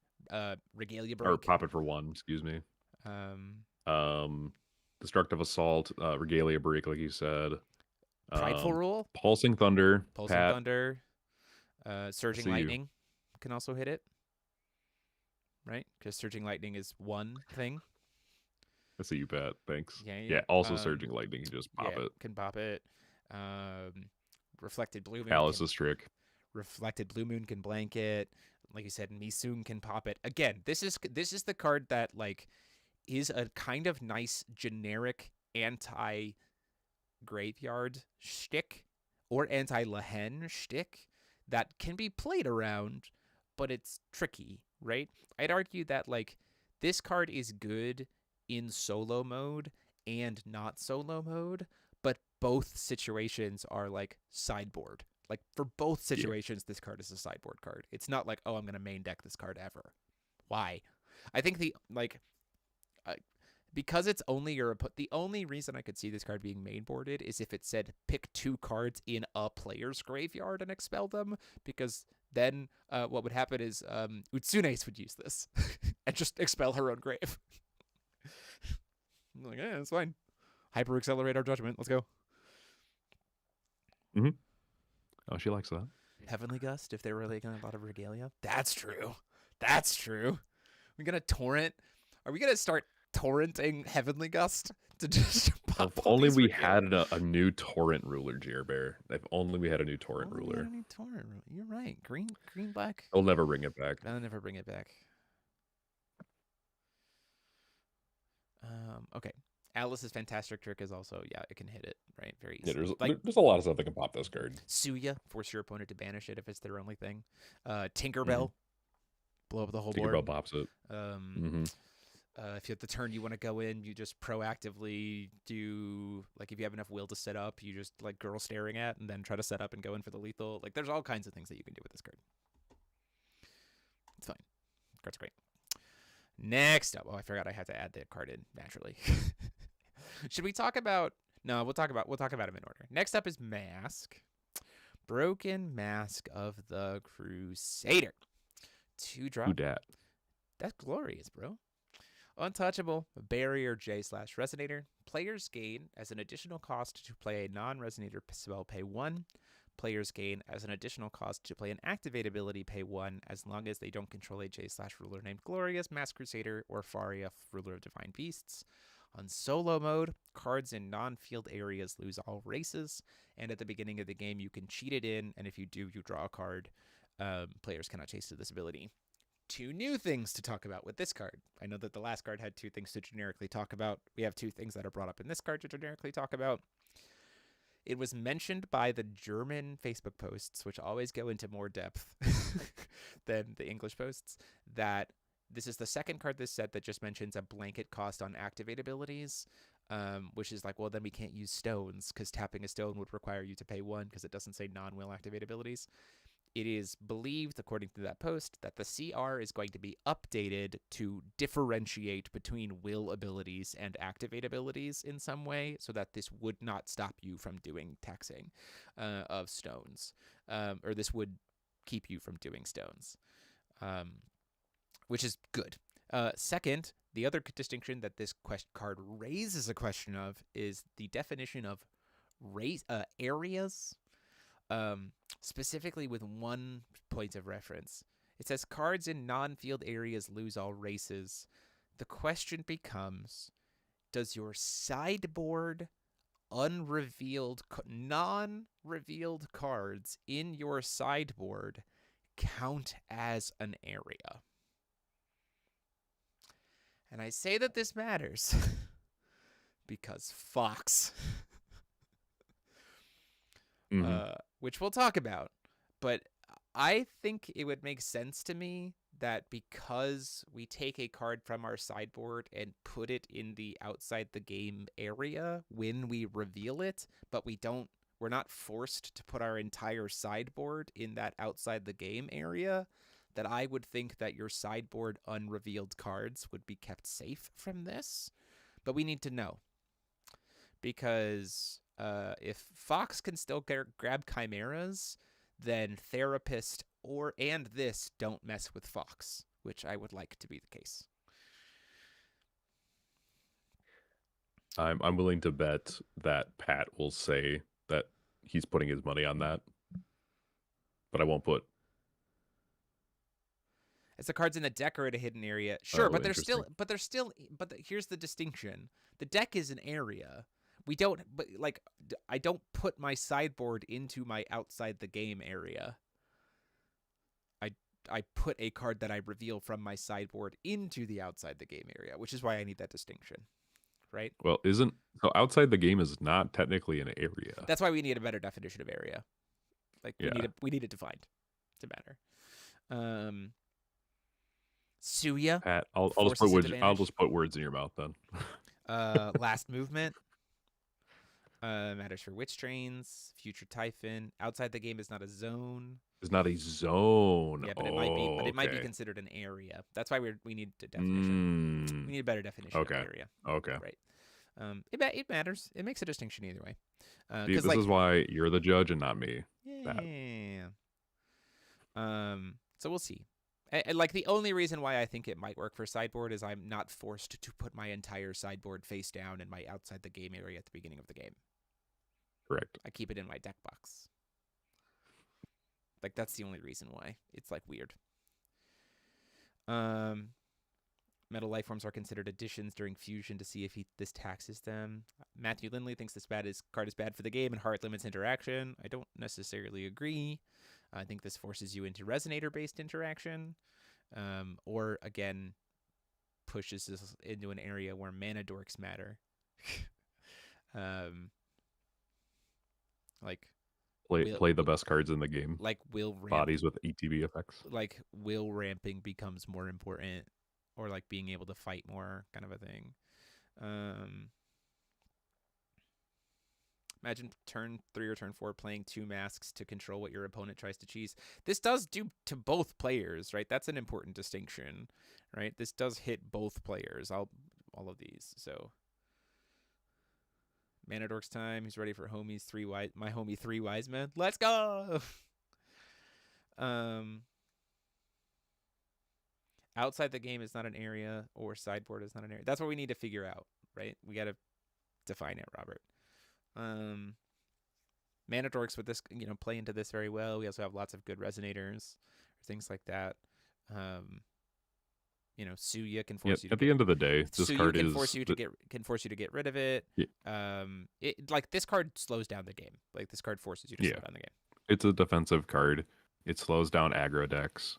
Regalia Break. Or pop it for 1, excuse me. Destructive Assault, Regalia Break, like you said. Prideful Rule. Pulsing Thunder. Thunder. Surging Lightning can also hit it. Right? Because Surging Lightning is one thing. I see you, Pat. Thanks. Yeah. Also Surging Lightning, you just pop it. Can pop it. Reflected Blue Moon. Alice's Trick. Reflected Blue Moon can blank it. Like you said, Misung can pop it. Again, this is the card that like is a kind of nice generic anti-graveyard shtick or anti-Lehen shtick that can be played around, but it's tricky, right? I'd argue that like this card is good in solo mode and not solo mode, but both situations are like sideboard. Like, for both situations, this card is a sideboard card. It's not like, oh, I'm going to main deck this card ever. Why? I think because it's only the only reason I could see this card being main boarded is if it said pick 2 cards in a player's graveyard and expel them, because then what would happen is Utsune's would use this and just expel her own grave. I'm like, yeah, it's fine. Hyper accelerate our judgment. Let's go. Oh, she likes that. Heavenly Gust, if they're really going to a lot of regalia. That's true. That's true. We're going to torrent. Are we going to start torrenting Heavenly Gust to just pop If only we had a new torrent ruler, Jerbear. If only we had a new torrent ruler. You're right. Green, black. They'll never bring it back. I'll never bring it back. Okay. Alice's Fantastic Trick is also, it can hit it, right? Very easily. Yeah, there's a lot of stuff that can pop this card. Suya, force your opponent to banish it if it's their only thing. Tinkerbell, blow up the whole board. Tinkerbell pops it. If you have the turn you want to go in, you just proactively do, like, if you have enough will to set up, you just, like, girl staring at and then try to set up and go in for the lethal. Like, there's all kinds of things that you can do with this card. It's fine. Card's great. Next up, I forgot I had to add the card in naturally. Should we talk about No, we'll talk about them in order. Next up is Mask. Broken Mask of the Crusader. 2 drop. Who dat? That's glorious, bro. Untouchable, barrier J/Resonator. Players gain as an additional cost to play a non-resonator spell, pay 1. Players gain as an additional cost to play an activate ability, pay 1, as long as they don't control a J/ruler named Glorious, Mass Crusader, or Faria, ruler of divine beasts. On solo mode, cards in non-field areas lose all races, and at the beginning of the game you can cheat it in, and if you do, you draw a card. Players cannot chase to this ability. 2 new things to talk about with this card. I know that the last card had 2 things to generically talk about. We have 2 things that are brought up in this card to generically talk about. It was mentioned by the German Facebook posts, which always go into more depth than the English posts, that this is the second card this set that just mentions a blanket cost on activate abilities, which is like, well, then we can't use stones because tapping a stone would require you to pay 1 because it doesn't say non-will activate abilities. It is believed, according to that post, that the CR is going to be updated to differentiate between will abilities and activate abilities in some way so that this would not stop you from doing taxing of stones, or this would keep you from doing stones, which is good. Second, the other distinction that this card raises a question of is the definition of areas. Specifically with 1 point of reference. It says cards in non-field areas lose all races. The question becomes, does your sideboard non-revealed cards in your sideboard count as an area? And I say that this matters because Fox. Which we'll talk about. But I think it would make sense to me that because we take a card from our sideboard and put it in the outside the game area when we reveal it, but we're not forced to put our entire sideboard in that outside the game area, that I would think that your sideboard unrevealed cards would be kept safe from this. But we need to know. Because if Fox can still grab Chimeras, then Therapist and this don't mess with Fox, which I would like to be the case. I'm willing to bet that Pat will say that he's putting his money on that, but I won't put. As the cards in the deck are at a hidden area, sure, but here's the distinction: the deck is an area. I don't put my sideboard into my outside the game area. I put a card that I reveal from my sideboard into the outside the game area, which is why I need that distinction, right? Well, so outside the game is not technically an area. That's why we need a better definition of area. We need it defined to matter. Suya. Pat, I'll just put words in your mouth then. Last movement. Matters for Witch Trains, Future Typhon. Outside the game is not a zone. It's not a zone. Yeah, but it might be considered an area. That's why we need a definition. We need a better definition of area. Okay. Right. It matters. It makes a distinction either way. This is why you're the judge and not me. Yeah. So we'll see. And the only reason why I think it might work for sideboard is I'm not forced to put my entire sideboard face down in my outside the game area at the beginning of the game. Correct. I keep it in my deck box. That's the only reason why. It's weird. Metal life forms are considered additions during fusion to see if this taxes them. Matthew Lindley thinks this card is bad for the game and hard limits interaction. I don't necessarily agree. I think this forces you into resonator-based interaction, or again, pushes this into an area where mana dorks matter. Play the best cards in the game. Will ramp, bodies with ETB effects. Will ramping becomes more important, or being able to fight more, kind of a thing. Imagine turn 3 or turn 4 playing 2 masks to control what your opponent tries to cheese. This does do to both players, right? That's an important distinction, right? This does hit both players, all of these. So Mana Dork's time. He's ready for homies my homie 3 wise men. Let's go. Outside the game is not an area, or sideboard is not an area. That's what we need to figure out, right? We got to define it, Robert. Mana Dorks with this, play into this very well. We also have lots of good resonators, things like that. Suya can force you to at the end of the day, this Suya card can is force you to get rid of it. Yeah. This card slows down the game. Like, this card forces you to slow down the game. It's a defensive card. It slows down aggro decks.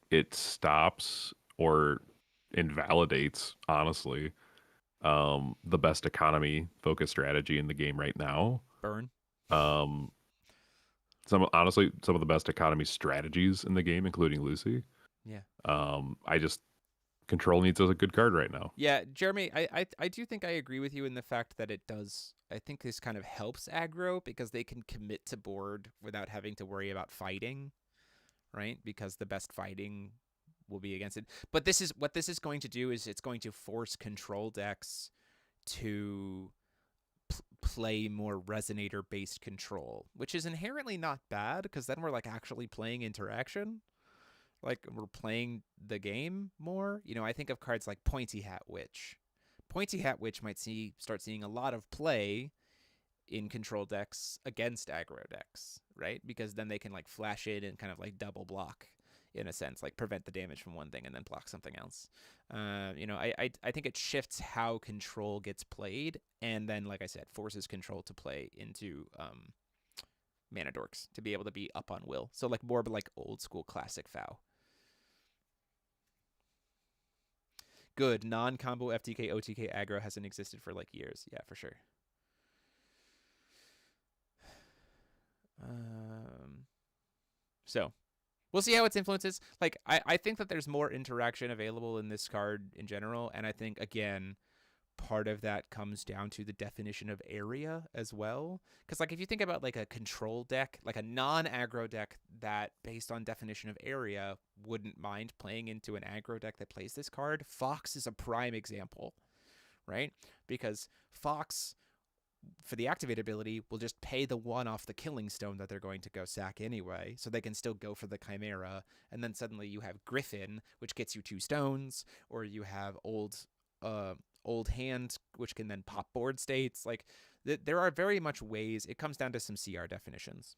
It stops or invalidates, honestly, the best economy focused strategy in the game right now. Burn. Some of the best economy strategies in the game, including Lucy. Yeah. Control needs a good card right now. Yeah, Jeremy, I do think I agree with you in the fact that it does. I think this kind of helps aggro because they can commit to board without having to worry about fighting, right? Because the best fighting will be against it. But what this is going to do is it's going to force control decks to play more resonator-based control, which is inherently not bad because then we're like actually playing interaction. Like, we're playing the game more. I think of cards like Pointy Hat Witch. Pointy Hat Witch might start seeing a lot of play in control decks against aggro decks, right? Because then they can like flash in and kind of like double block in a sense, like prevent the damage from one thing and then block something else. I think it shifts how control gets played, and then, like I said, forces control to play into Mana Dorks to be able to be up on will. So like more like old school classic FOW. Good. Non-combo FTK, OTK aggro hasn't existed for like years. Yeah, for sure. So we'll see how its influence is. Like, I think that there's more interaction available in this card in general. And I think, again, part of that comes down to the definition of area as well. Because, like, if you think about, like, a control deck, like a non-aggro deck that, based on definition of area, wouldn't mind playing into an aggro deck that plays this card, Fox is a prime example, right? Because Fox, for the activate ability, will just pay the 1 off the killing stone that they're going to go sack anyway, so they can still go for the Chimera, and then suddenly you have Griffin, which gets you 2 stones, or you have Old Hand, which can then pop board states. Like, there are very much ways. It comes down to some CR definitions.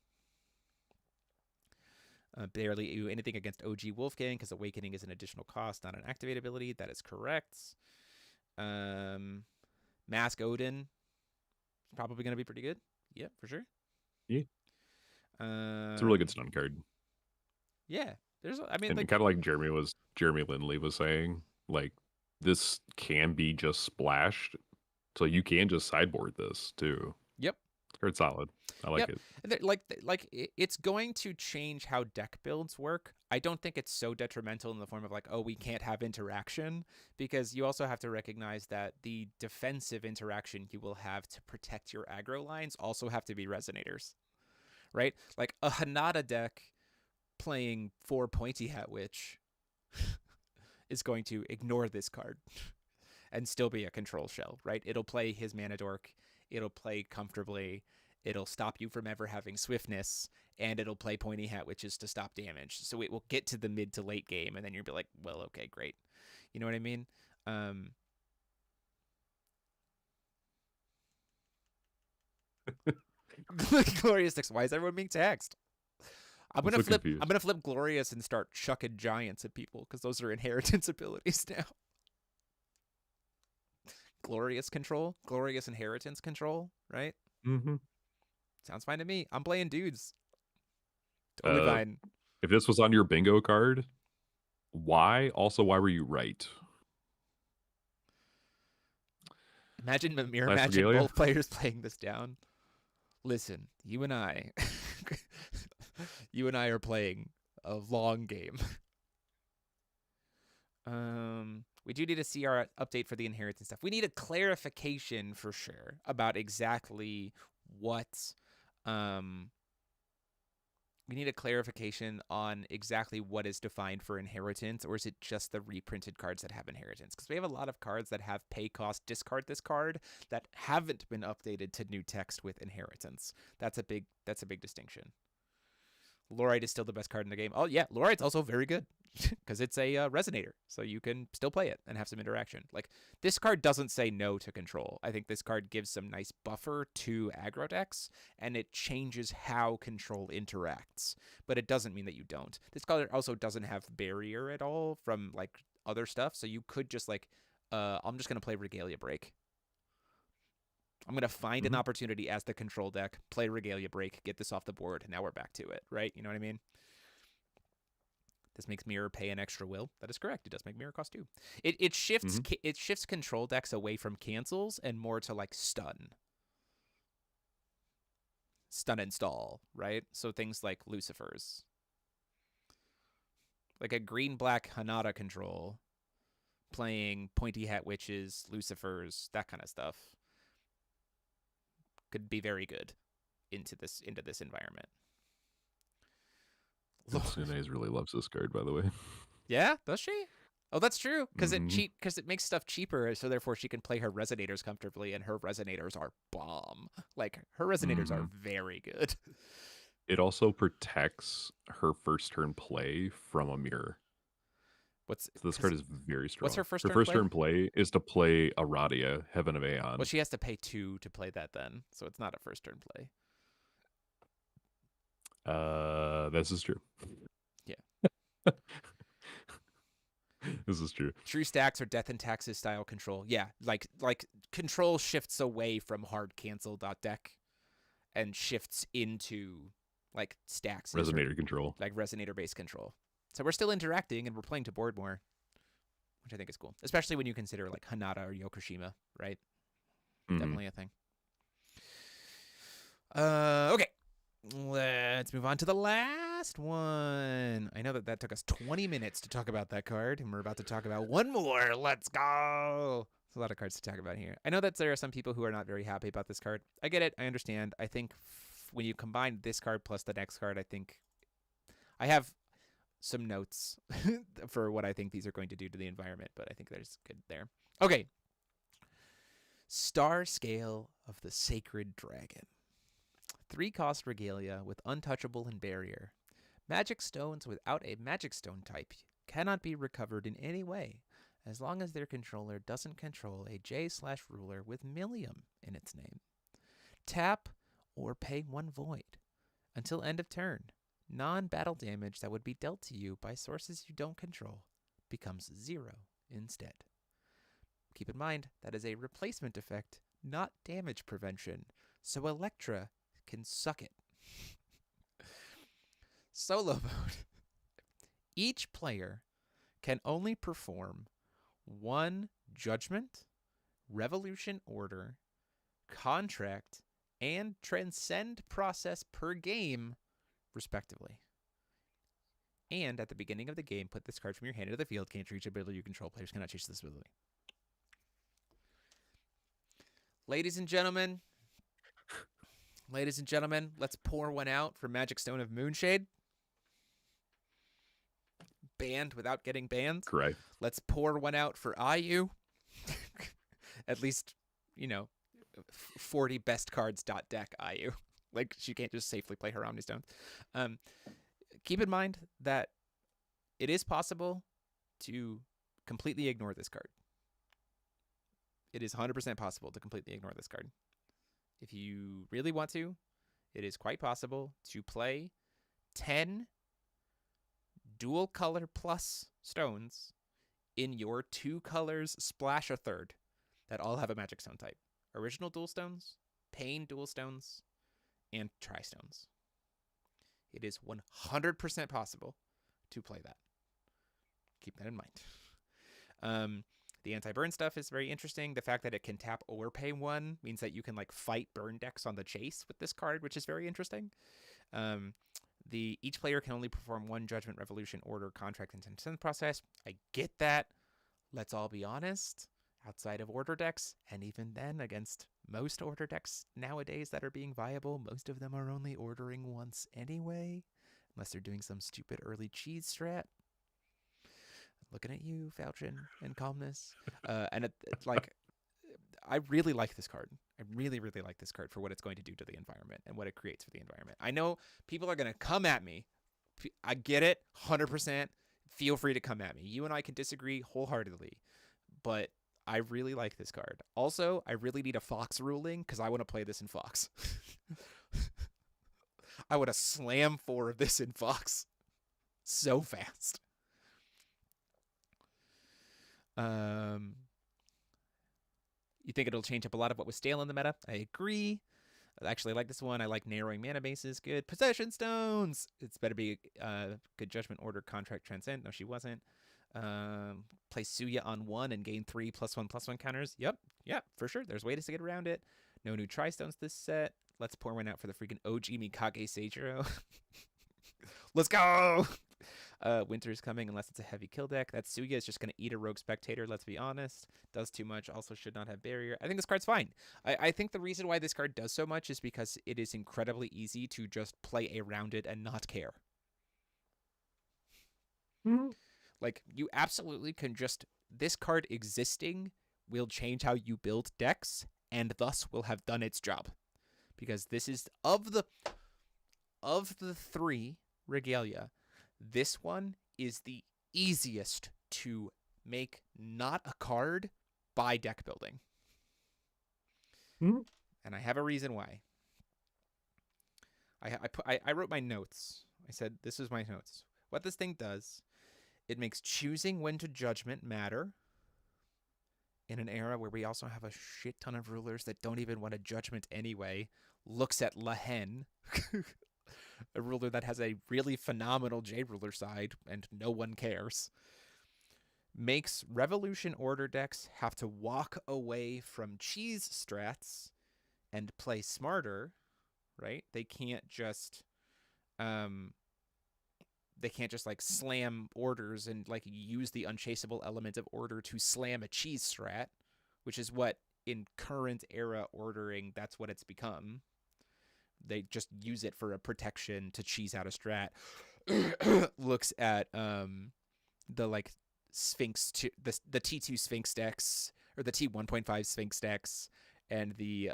Barely do anything against OG Wolfgang, because Awakening is an additional cost, not an activate ability. That is correct. Mask Odin, probably going to be pretty good. Yeah, for sure. Yeah. It's a really good stun card. Yeah. And kind of like Jeremy Lindley was saying, like, this can be just splashed, so you can just sideboard this too. Yep. It's solid. I like it. It's going to change how deck builds work. I don't think it's so detrimental in the form of like, oh, we can't have interaction, because you also have to recognize that the defensive interaction you will have to protect your aggro lines also have to be resonators, right? Like a Hanada deck playing 4 Pointy Hat Witch is going to ignore this card and still be a control shell, right? It'll play his Mana Dork. It'll play comfortably. It'll stop you from ever having swiftness, and it'll play Pointy Hat Witches to stop damage. So it will get to the mid to late game, and then you'll be like, well, okay, great. You know what I mean? Glorious Text. Why is everyone being taxed? I'm gonna flip Glorious and start chucking giants at people, because those are inheritance abilities now. Glorious control, glorious inheritance control, right? Mm-hmm. Sounds fine to me. I'm playing dudes. Totally fine. If this was on your bingo card, why were you right? Imagine both players playing this down. Listen, you and I are playing a long game. We do need a CR update for the inheritance stuff. We need a clarification for sure about exactly what we need a clarification on exactly what is defined for inheritance, or is it just the reprinted cards that have inheritance? Because we have a lot of cards that have pay cost, discard this card that haven't been updated to new text with inheritance. That's a big distinction. Lorite is still the best card in the game. Oh yeah, Lorite's also very good because it's a resonator, so you can still play it and have some interaction. Like, this card doesn't say no to control. I think this card gives some nice buffer to aggro decks, and it changes how control interacts, but it doesn't mean that you don't. This card also doesn't have barrier at all from like other stuff, so you could just like, I'm just gonna play Regalia Break. I'm going to find an opportunity as the control deck, play Regalia Break, get this off the board, and now we're back to it, right? You know what I mean? This makes Mirror pay an extra will. That is correct. It does make Mirror cost 2. It shifts control decks away from cancels and more to like stun and stall, right? So things like Lucifers. Like a green-black Hanada control, playing Pointy Hat Witches, Lucifers, that kind of stuff. Could be very good into this environment. Sunez really loves this card, by the way. Yeah, does she? Oh, that's true. Because it makes stuff cheaper, so therefore she can play her resonators comfortably, and her resonators are bomb. Like, her resonators are very good. It also protects her first turn play from a mirror. So this card is very strong. What's her first turn play is to play Aradia, Heaven of Aeon. Well, she has to pay 2 to play that then, so it's not a first turn play. This is true. Yeah. This is true. True stacks or Death and Taxes style control. Yeah, like control shifts away from hard cancel deck and shifts into like stacks. Resonator control. Like resonator based control. So we're still interacting and we're playing to board more, which I think is cool. Especially when you consider like Hanada or Yokoshima, right? Definitely a thing. Okay. Let's move on to the last one. I know that took us 20 minutes to talk about that card, and we're about to talk about one more. Let's go. There's a lot of cards to talk about here. I know that there are some people who are not very happy about this card. I get it. I understand. I think when you combine this card plus the next card, I think I have some notes for what I think these are going to do to the environment, but I think there's good there. Okay. Star Scale of the Sacred Dragon. 3-cost Regalia with Untouchable and Barrier. Magic stones without a Magic Stone type cannot be recovered in any way as long as their controller doesn't control a J/ruler with Millium in its name. Tap or pay 1 void. Until end of turn, non-battle damage that would be dealt to you by sources you don't control becomes 0 instead. Keep in mind, that is a replacement effect, not damage prevention, so Electra can suck it. Solo mode. Each player can only perform 1 Judgment, Revolution Order, Contract, and Transcend process per game, respectively. And at the beginning of the game, put this card from your hand into the field. Can't reach ability you control. Players cannot chase this ability. Ladies and gentlemen, let's pour one out for Magic Stone of Moonshade. Banned without getting banned. Correct. Let's pour one out for IU. At least, 40 best cards deck IU. Like, she can't just safely play her Omnistones. Keep in mind that it is possible to completely ignore this card. It is 100% possible to completely ignore this card. If you really want to, it is quite possible to play 10 dual color plus stones in your 2 colors splash a third that all have a Magic Stone type. Original dual stones, Pain dual stones, and Tri-stones. It is 100% possible to play that. Keep that in mind. The anti-burn stuff is very interesting. The fact that it can tap or pay 1 means that you can fight burn decks on the chase with this card, which is very interesting. Each player can only perform 1 Judgment, Revolution, Order, Contract, and Transcend process. I get that. Let's all be honest. Outside of order decks, and even then against most order decks nowadays that are being viable, most of them are only ordering once anyway. unless they're doing some stupid early cheese strat. Looking at you, Falchion, and Calmness. Like, I really like this card. I really, really like this card for what it's going to do to the environment and what it creates for the environment. I know people are going to come at me. I get it, 100%. Feel free to come at me. You and I can disagree wholeheartedly, but I really like this card. Also, I really need a Fox ruling because I want to play this in Fox. I want to slam 4 of this in Fox so fast. You think it'll change up a lot of what was stale in the meta? I agree. I actually like this one. I like narrowing mana bases. Good. Possession Stones. It's better be good Judgment Order, Contract, Transcend. No, she wasn't. Play Suya on 1 and gain 3 +1/+1 counters. Yep, for sure. There's ways to get around it. No new Tri-Stones this set. Let's pour one out for the freaking OG Mikage Seijiro. Let's go! Winter's coming unless it's a heavy kill deck. That Suya is just going to eat a Rogue Spectator, let's be honest. Does too much, also should not have barrier. I think this card's fine. I think the reason why this card does so much is because it is incredibly easy to just play around it and not care. Mm-hmm. Like, you absolutely can just... This card existing will change how you build decks, and thus will have done its job. Because this is... Of the 3 Regalia, this one is the easiest to make not a card by deck building. Mm-hmm. And I have a reason why. I wrote my notes. I said, this is my notes. What this thing does, it makes choosing when to judgment matter in an era where we also have a shit ton of rulers that don't even want to judgment anyway. Looks at Lehen, a ruler that has a really phenomenal J-ruler side, and no one cares. Makes Revolution Order decks have to walk away from cheese strats and play smarter, right? They can't just like slam orders and like use the unchaseable element of order to slam a cheese strat, which is what in current era ordering, that's what it's become. They just use it for a protection to cheese out a strat. Looks at the like Sphinx the T2 Sphinx decks, or the T1.5 Sphinx decks, and the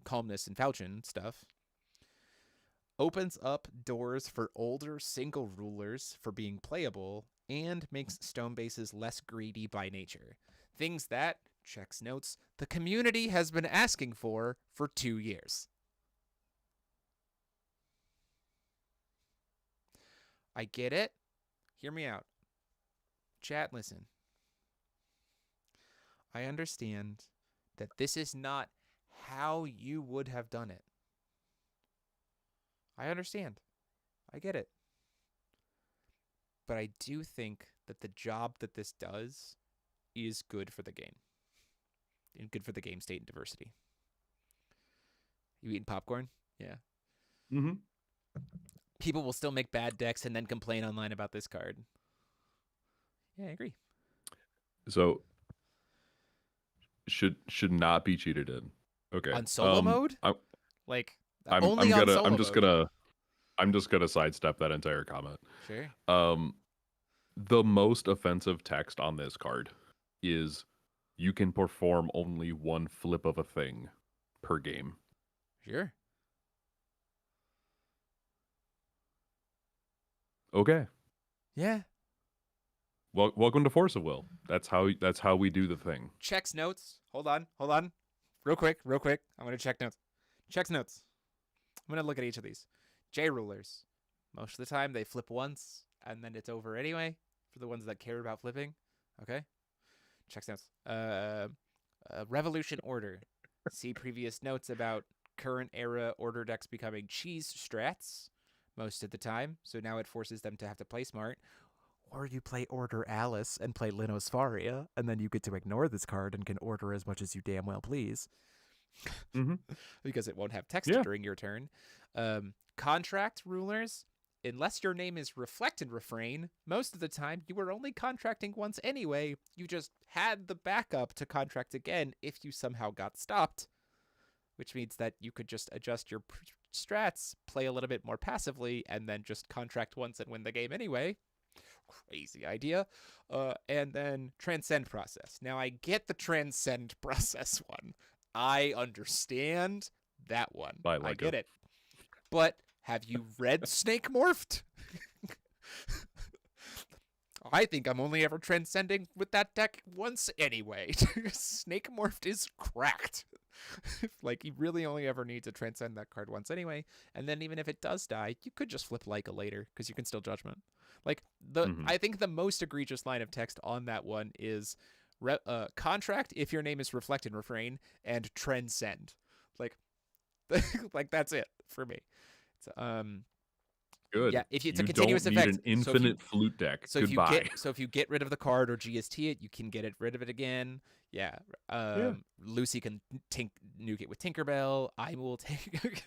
Calmness and Falchion stuff. Opens up doors for older single rulers for being playable, and makes stone bases less greedy by nature. Things that, checks notes, the community has been asking for 2 years. I get it. Hear me out. Chat, listen. I understand that this is not how you would have done it. I understand. I get it. But I do think that the job that this does is good for the game. And good for the game state and diversity. You eating popcorn? Yeah. Mm-hmm. People will still make bad decks and then complain online about this card. Yeah, I agree. So should not be cheated in. Okay. On solo mode? I'm solo just gonna sidestep that entire comment. Sure. The most offensive text on this card is you can perform only one flip of a thing per game. Sure. Okay. Yeah. Well, welcome to Force of Will. That's how we do the thing. Checks notes. Hold on. Real quick. I'm going to check notes. Checks notes. I'm going to look at each of these. J rulers. Most of the time they flip once and then it's over anyway for the ones that care about flipping. Okay. Checks notes. Revolution Order. See previous notes about current era order decks becoming cheese strats most of the time. So now it forces them to have to play smart. Or you play Order Alice and play Linosfaria, and then you get to ignore this card and can order as much as you damn well please. Mm-hmm. Because it won't have text during your turn. Contract rulers, unless your name is Reflect and Refrain, most of the time you were only contracting once anyway. You just had the backup to contract again if you somehow got stopped. which means that you could just adjust your strats, play a little bit more passively, and then just contract once and win the game anyway. Crazy idea. And then transcend process. Now I get the transcend process one. I understand that one. I get it. But have you read Snake Morphed? I think I'm only ever transcending with that deck once anyway. Snake Morphed is cracked. Like, you really only ever need to transcend that card once anyway. And then even if it does die, you could just flip Leica later because you can still Judgment. Like, I think the most egregious line of text on that one is contract if your name is Reflect and Refrain, and transcend. Like, like that's it for me. It's, Good. Yeah, if it's a you continuous don't effect. need an infinite flute deck. So Goodbye. if you get rid of the card or GST it, you can get rid of it again. Yeah. Lucy can nuke it with Tinkerbell. I will take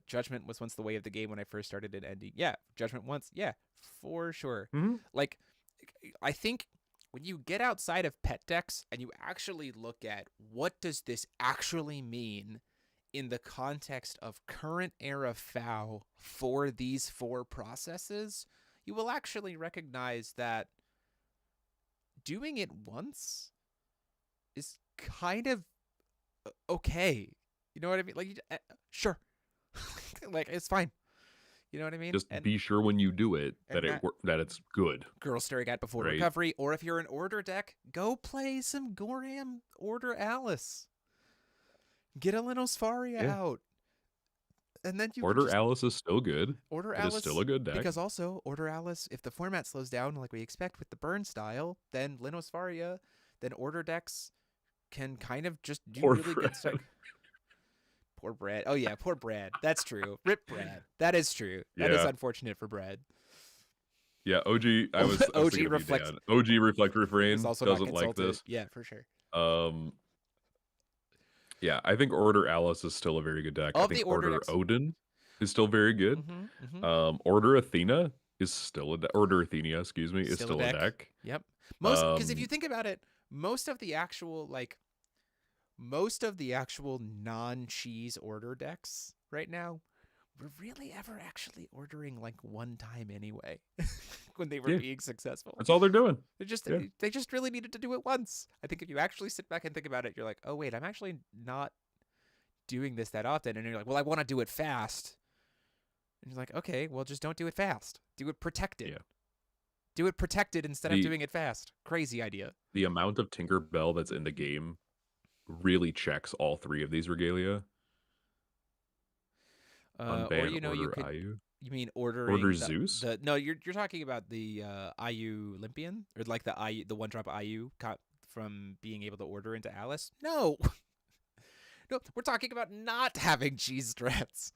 Judgment was once the way of the game when I first started it ending. Yeah, Judgment once. Yeah, for sure. Like, I think when you get outside of pet decks and you actually look at what does this actually mean in the context of current era FOW for these 4 processes, you will actually recognize that doing it once is kind of okay. You know what I mean? Like, sure. Like, it's fine. You know what I mean? Just be sure when you do it that it's good. Girl staring at before recovery, or if you're an order deck, go play some Goram Order Alice. Get a Linosfaria out. And then you Order Alice is still good. Order Alice is still a good deck. Because also, Order Alice, if the format slows down like we expect with the burn style, then Linosfaria, then Order decks can kind of just do really good stuff. Poor Brad. Oh, yeah, poor Brad. That's true. Rip Brad. That is true. That is unfortunate for Brad. Yeah, OG. I was Reflect. OG Reflect Refrain also doesn't like this. Yeah, for sure. Yeah, I think Order Alice is still a very good deck. I think Order Odin is still very good. Order Athena is still a Order Athenia, excuse me, is still a deck. Yep. Because if you think about it, most of the actual non-cheese order decks right now were really ever actually ordering like one time anyway when they were being successful. That's all they're doing. They just really needed to do it once. I think if you actually sit back and think about it, you're like, oh wait, I'm actually not doing this that often. And you're like, well, I want to do it fast. And you're like, okay, well, just don't do it fast. Do it protected. Yeah. Do it protected instead of doing it fast. Crazy idea. The amount of Tinkerbell that's in the game really checks all 3 of these regalia. Or you could. IU. You mean Order Zeus? No, you're talking about the IU Olympian, or like the 1-drop IU from being able to order into Alice. No, no, we're talking about not having cheese strats.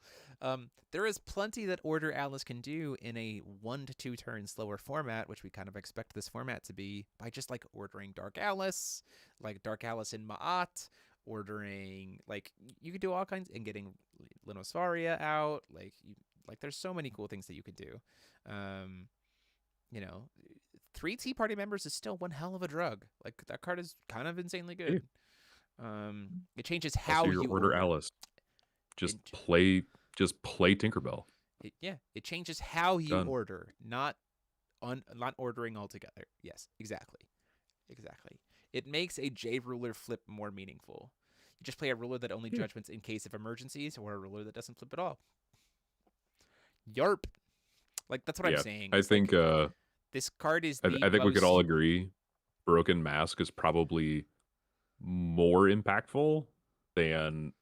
There is plenty that Order Alice can do in a 1 to 2 turn slower format, which we kind of expect this format to be, by just like ordering Dark Alice, like Dark Alice in Ma'at, ordering, like, you could do all kinds, and getting Linosfaria out, like there's so many cool things that you could do. 3 Tea Party members is still one hell of a drug. Like, that card is kind of insanely good. It changes how you order Alice. Just play Tinkerbell. It changes how you order, not ordering altogether. Yes, exactly. It makes a J ruler flip more meaningful. You just play a ruler that only judgments in case of emergencies, or a ruler that doesn't flip at all. Yarp. Like, that's what I'm saying. I think this card is I think we could all agree Broken Mask is probably more impactful than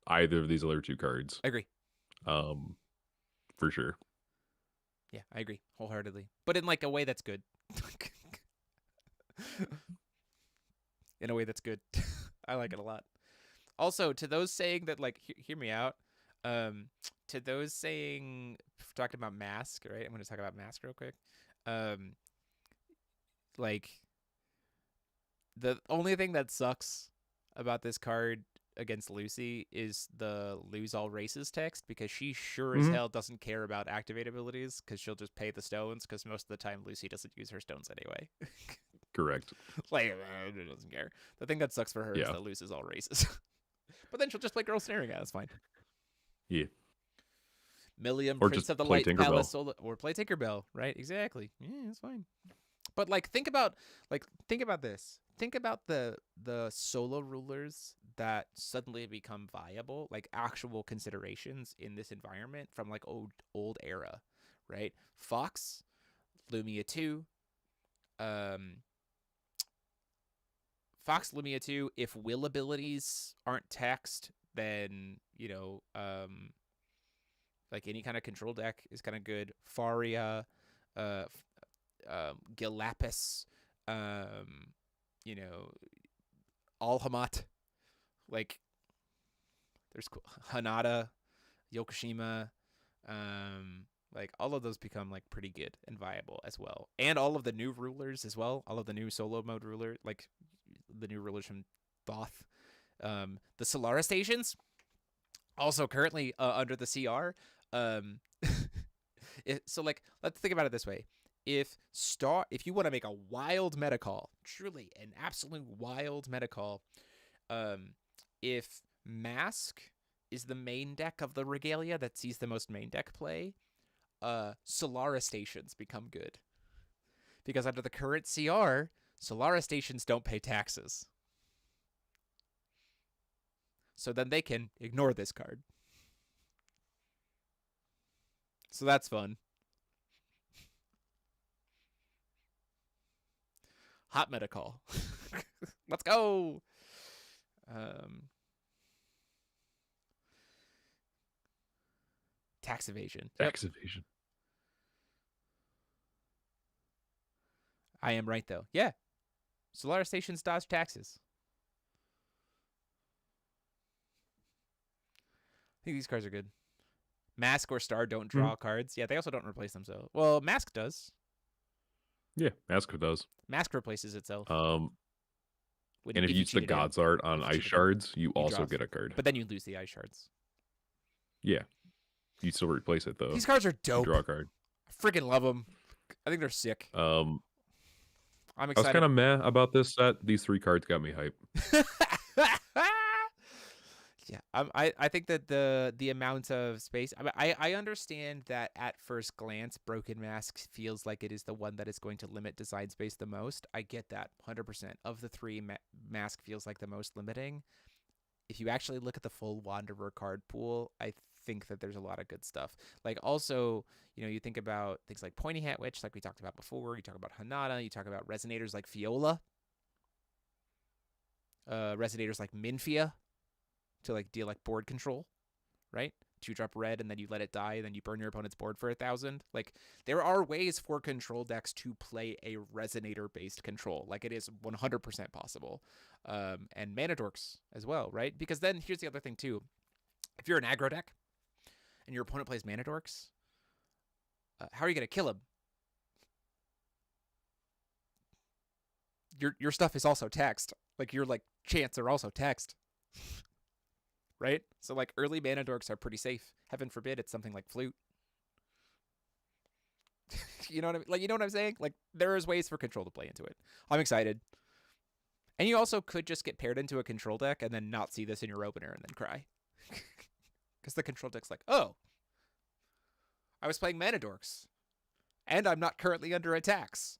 either of these other 2 cards. I agree. For sure. Yeah, I agree wholeheartedly. But in like a way that's good. In a way that's good. I like it a lot. Also, to those saying that, like, hear me out. To those saying, talking about Mask, right? I'm going to talk about Mask real quick. Like, the only thing that sucks about this card against Lucy is the lose all races text, because she sure as hell doesn't care about activate abilities, because she'll just pay the stones, because most of the time Lucy doesn't use her stones anyway. Correct. Like, doesn't care. The thing that sucks for her is that loses all races. But then she'll just play Girl Staring At. It's fine. Yeah. Million Or Prince just of the play Light Tinkerbell. Palace solo, or play Tinkerbell, right? Exactly. Yeah, it's fine. But like think about this. Think about the solo rulers that suddenly become viable, like actual considerations in this environment from like old era, right? Fox, Lumia 2, Fox Lumia 2, if will abilities aren't taxed, then, like any kind of control deck is kind of good. Faria, uh, Lapis, you know, Alhamat, like there's Hanada, Yokoshima, like all of those become like pretty good and viable as well. And all of the new rulers as well, all of the new solo mode ruler, like the new rulers from Thoth. The Solara stations, also currently under the CR. So like let's think about it this way. If you want to make a wild meta call, truly an absolute wild meta call, if Mask is the main deck of the Regalia that sees the most main deck play, Solara stations become good. Because under the current CR, Solara stations don't pay taxes. So then they can ignore this card. So that's fun. Hot meta call. Let's go. Tax evasion. Tax evasion. I am right though. Yeah. Solara stations dodge taxes. I think these cards are good. Mask or Star don't draw cards. Yeah, they also don't replace themselves. Well, Mask does. Yeah, Mask does. Mask replaces itself. And if you use the God's Art on Ice Shards, you also get a card. But then you lose the Ice Shards. Yeah. You still replace it, though. These cards are dope. Draw a card. I freaking love them. I think they're sick. I'm excited. I was kind of meh about this set. These 3 cards got me hype. Yeah, I think that the amount of space. I understand that at first glance, Broken Mask feels like it is the one that is going to limit design space the most. I get that 100%. Of the 3, Mask feels like the most limiting. If you actually look at the full Wanderer card pool, I think that there's a lot of good stuff. Like also, you think about things like Pointy Hat Witch, like we talked about before. You talk about Hanada. You talk about resonators like Fiola. Resonators like Minfia. To like deal like board control, right? 2-drop red and then you let it die and then you burn your opponent's board for 1,000. Like there are ways for control decks to play a resonator based control. Like it is 100% possible. And mana dorks as well, right? Because then here's the other thing too. If you're an aggro deck and your opponent plays mana dorks, how are you going to kill him? Your stuff is also text. Like your like chants are also text. Right? So like early mana dorks are pretty safe. Heaven forbid it's something like Flute. You know what I mean? Like, you know what I'm saying? Like there is ways for control to play into it. I'm excited. And you also could just get paired into a control deck and then not see this in your opener and then cry. Because the control deck's like, oh, I was playing mana dorks. And I'm not currently under attacks.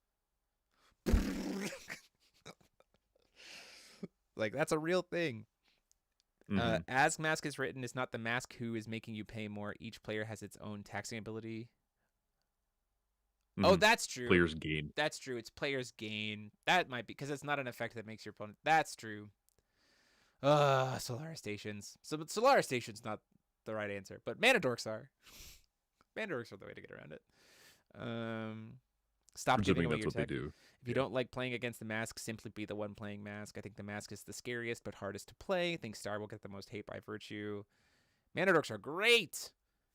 Like that's a real thing. As Mask is written, it's not the mask who is making you pay more. Each player has its own taxing ability. Oh, that's true. Players gain. That's true. It's players gain. That might be because it's not an effect that makes your opponent. That's true. Solara Stations. So, but Solara Stations not the right answer, but Mana Dorks are. Mana Dorks are the way to get around it. Stop giving away your tech. If you don't like playing against the mask, simply be the one playing mask. I think the mask is the scariest but hardest to play. I think Star will get the most hate by virtue. Mana Dorks are great.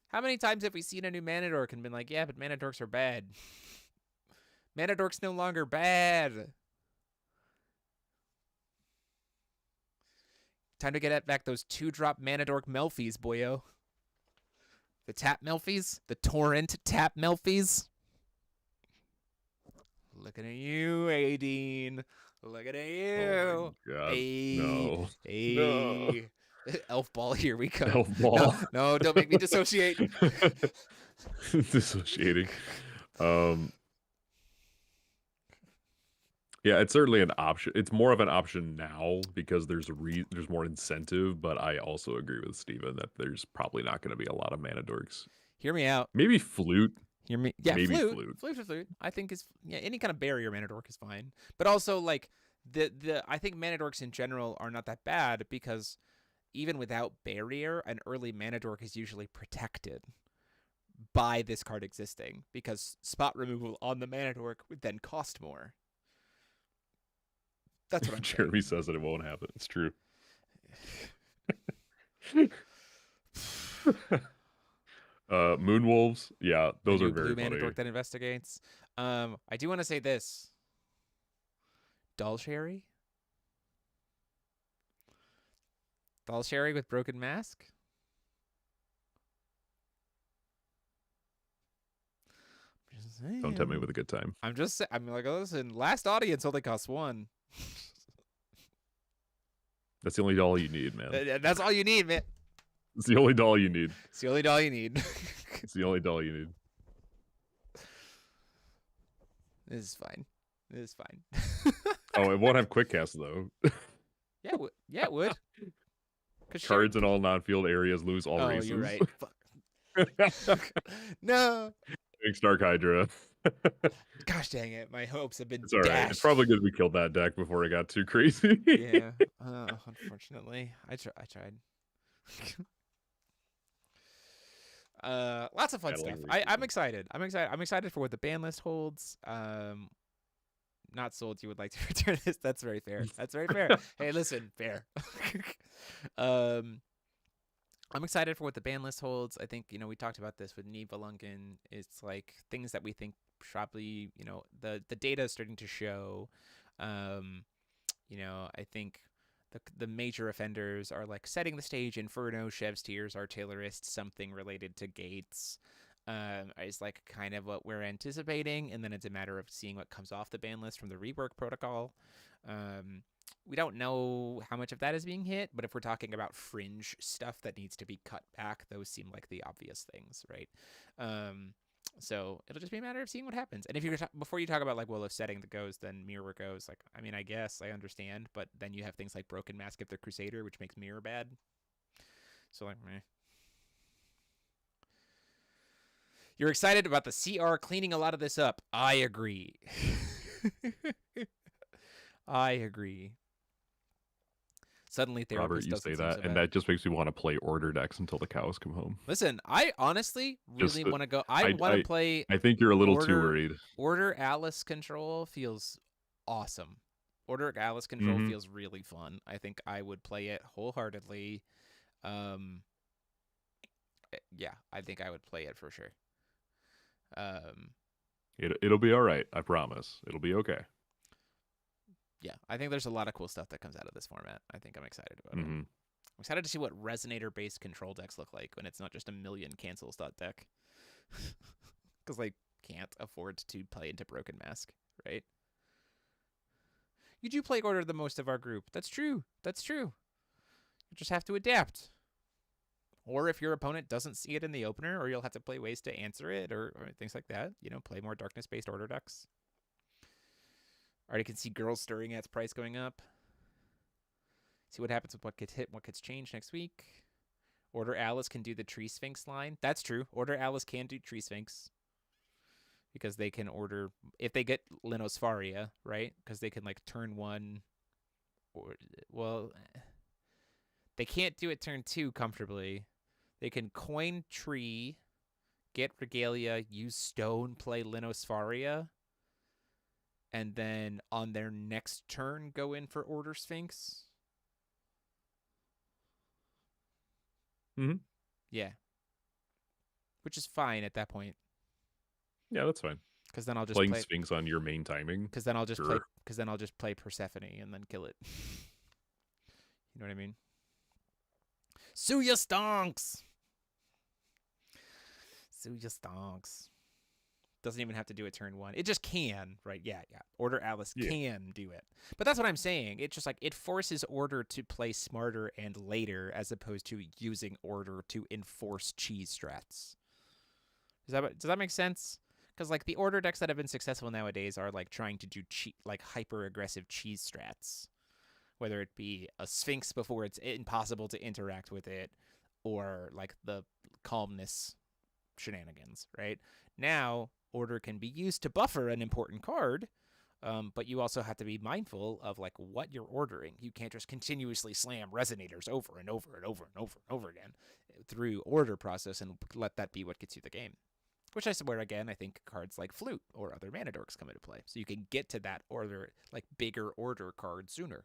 How many times have we seen a new Mana Dork and been like, yeah, but Mana Dorks are bad. Mana Dork's no longer bad. Time to get back those 2-drop Mana Dork Melfies, boyo. The tap Melfies? The torrent tap Melfies? Looking at you, Aideen. Looking at you. Oh my God. Hey, No. hey. No. Elf ball, here we go. Elf ball. No, don't make me dissociate. Dissociating. Yeah, it's certainly an option. It's more of an option now because there's there's more incentive, but I also agree with Steven that there's probably not going to be a lot of mana dorks. Hear me out. Maybe flute. Hear me. Yeah, Maybe flute. Flute. I think is any kind of barrier mana dork is fine. But also like I think mana dorks in general are not that bad because even without barrier, an early mana dork is usually protected by this card existing because spot removal on the mana dork would then cost more. That's what I'm saying. Jeremy says that it won't happen. It's true. Moonwolves, yeah, those are very blue mana funny. dork that investigates. I do want to say this. Dull Sherry? Dull Sherry with Broken Mask? Don't tempt me with a good time. I'm like, oh, listen, last audience only costs one. That's the only doll you need, man. That's all you need, man. It's the only doll you need. It's the only doll you need. It's the only doll you need. This is fine. This is fine. Oh, it won't have quick cast though. Yeah, it would. Cards in all non-field areas lose all races. Oh, you're right. Fuck. No. Big Stark Hydra. Gosh dang it. My hopes have been It's all right. It's probably good we killed that deck before it got too crazy. Yeah. Unfortunately. I tried. Lots of fun stuff. I'm excited. I'm excited for what the ban list holds. Not sold you would like to return this. That's very fair. Hey, listen, fair. I'm excited for what the ban list holds. I think, we talked about this with Neva Lunkin. It's like things that we think probably, the data is starting to show. I think the major offenders are like Setting the Stage, Inferno, Chev's Tears, Artillerist, something related to gates. Is like kind of what we're anticipating, and then it's a matter of seeing what comes off the ban list from the rework protocol. We don't know how much of that is being hit, but if we're talking about fringe stuff that needs to be cut back, those seem like the obvious things, right? So it'll just be a matter of seeing what happens. And if you're before you talk about like, well, if Setting the goes, then Mirror goes. Like, I mean, I guess I understand, but then you have things like Broken Mask if they're Crusader, which makes Mirror bad. So like, meh. You're excited about the CR cleaning a lot of this up. I agree. I agree. Suddenly, Robert, you say that, and that just makes me want to play Order decks until the cows come home. Listen, I honestly really want to go. I want to play. I think you're a little too worried. Order Alice Control feels awesome. Order Alice Control feels really fun. I think I would play it wholeheartedly. Yeah, I think I would play it for sure. It'll be all right. I promise. It'll be okay. Yeah, I think there's a lot of cool stuff that comes out of this format. I think I'm excited about it. I'm excited to see what Resonator-based control decks look like when it's not just a million cancels deck. Because they can't afford to play into Broken Mask, right? You do play Order the most of our group. That's true. You just have to adapt. Or if your opponent doesn't see it in the opener, or you'll have to play ways to answer it, or things like that. Play more darkness-based Order decks. Already can see Girls Stirring At's price going up. See what happens with what gets hit and what gets changed next week. Order Alice can do the Tree Sphinx line. That's true. Order Alice can do Tree Sphinx. Because they can order... If they get Linosfaria, right? Because they can, like, turn 1... Well... They can't do it turn 2 comfortably. They can coin Tree, get Regalia, use Stone, play Linosfaria, and then on their next turn go in for Order Sphinx. Yeah. Which is fine at that point. Yeah, that's fine. Because then I'll just play Sphinx on your main timing. Because then I'll just play Persephone and then kill it. You know what I mean? Suya stonks. Doesn't even have to do it turn 1. It just can, right? Yeah. Order Alice Yeah. can do it. But that's what I'm saying. It's just like it forces Order to play smarter and later as opposed to using Order to enforce cheese strats. Does that make sense? Because like the Order decks that have been successful nowadays are like trying to do like hyper aggressive cheese strats, whether it be a Sphinx before it's impossible to interact with it, or like the calmness shenanigans. Right now, Order can be used to buffer an important card, but you also have to be mindful of like what you're ordering. You can't just continuously slam Resonators over and over and over and over and over again through Order process and let that be what gets you the game. Which I swear again, I think cards like Flute or other Mana Dorks come into play, so you can get to that Order, like bigger Order card sooner.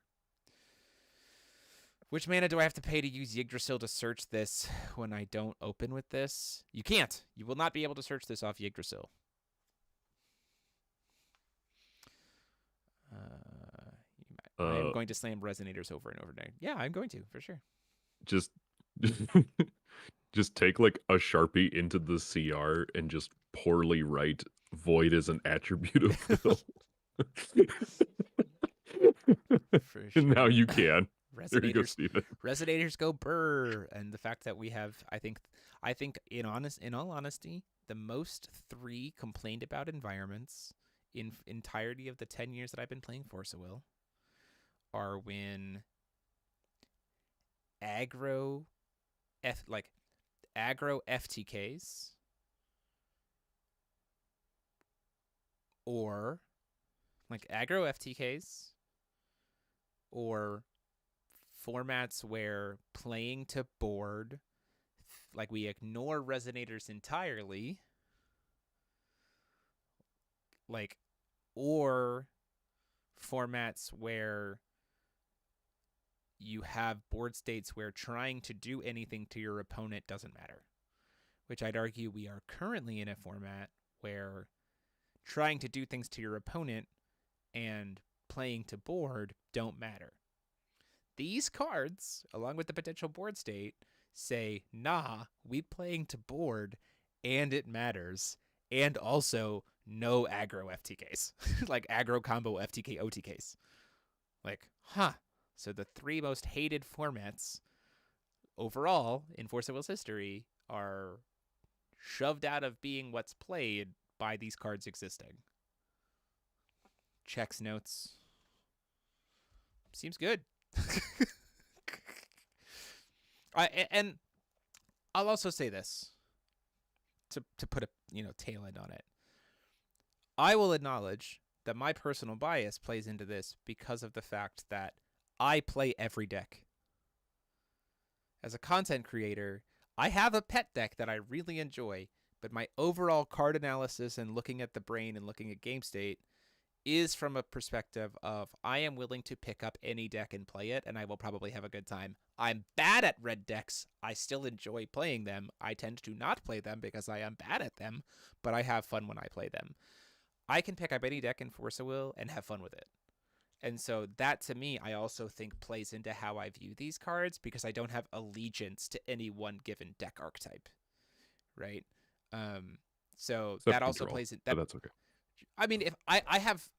Which mana do I have to pay to use Yggdrasil to search this when I don't open with this? You can't. You will not be able to search this off Yggdrasil. I am going to slam Resonators over and over again. Yeah, I'm going to, for sure. Just just take like a Sharpie into the CR and just poorly write Void as an attribute of Will. For sure. And now you can. There you go, Resonators, Steven. Resonators go brr, and the fact that we have, I think in all honesty, the most 3 complained about environments in entirety of the 10 years that I've been playing Force of Will are when aggro FTKs or like aggro FTKs or formats where playing to board, like we ignore Resonators entirely, like, or formats where you have board states where trying to do anything to your opponent doesn't matter. Which I'd argue we are currently in a format where trying to do things to your opponent and playing to board don't matter. These cards, along with the potential board state, say, nah, we playing to board and it matters. And also no aggro FTKs. Like aggro combo FTK OTKs. Like, huh. So the 3 most hated formats overall in Force of Will's history are shoved out of being what's played by these cards existing. Checks notes. Seems good. And I'll also say this to put a tail end on it. I will acknowledge that my personal bias plays into this because of the fact that I play every deck. As a content creator, I have a pet deck that I really enjoy, but my overall card analysis and looking at the brain and looking at game state is from a perspective of I am willing to pick up any deck and play it, and I will probably have a good time. I'm bad at red decks. I still enjoy playing them. I tend to not play them because I am bad at them, but I have fun when I play them. I can pick up any deck in Force of Will and have fun with it. And so that, to me, I also think plays into how I view these cards because I don't have allegiance to any one given deck archetype, right? So Except that also control, plays in but that. that's okay. I mean, if I have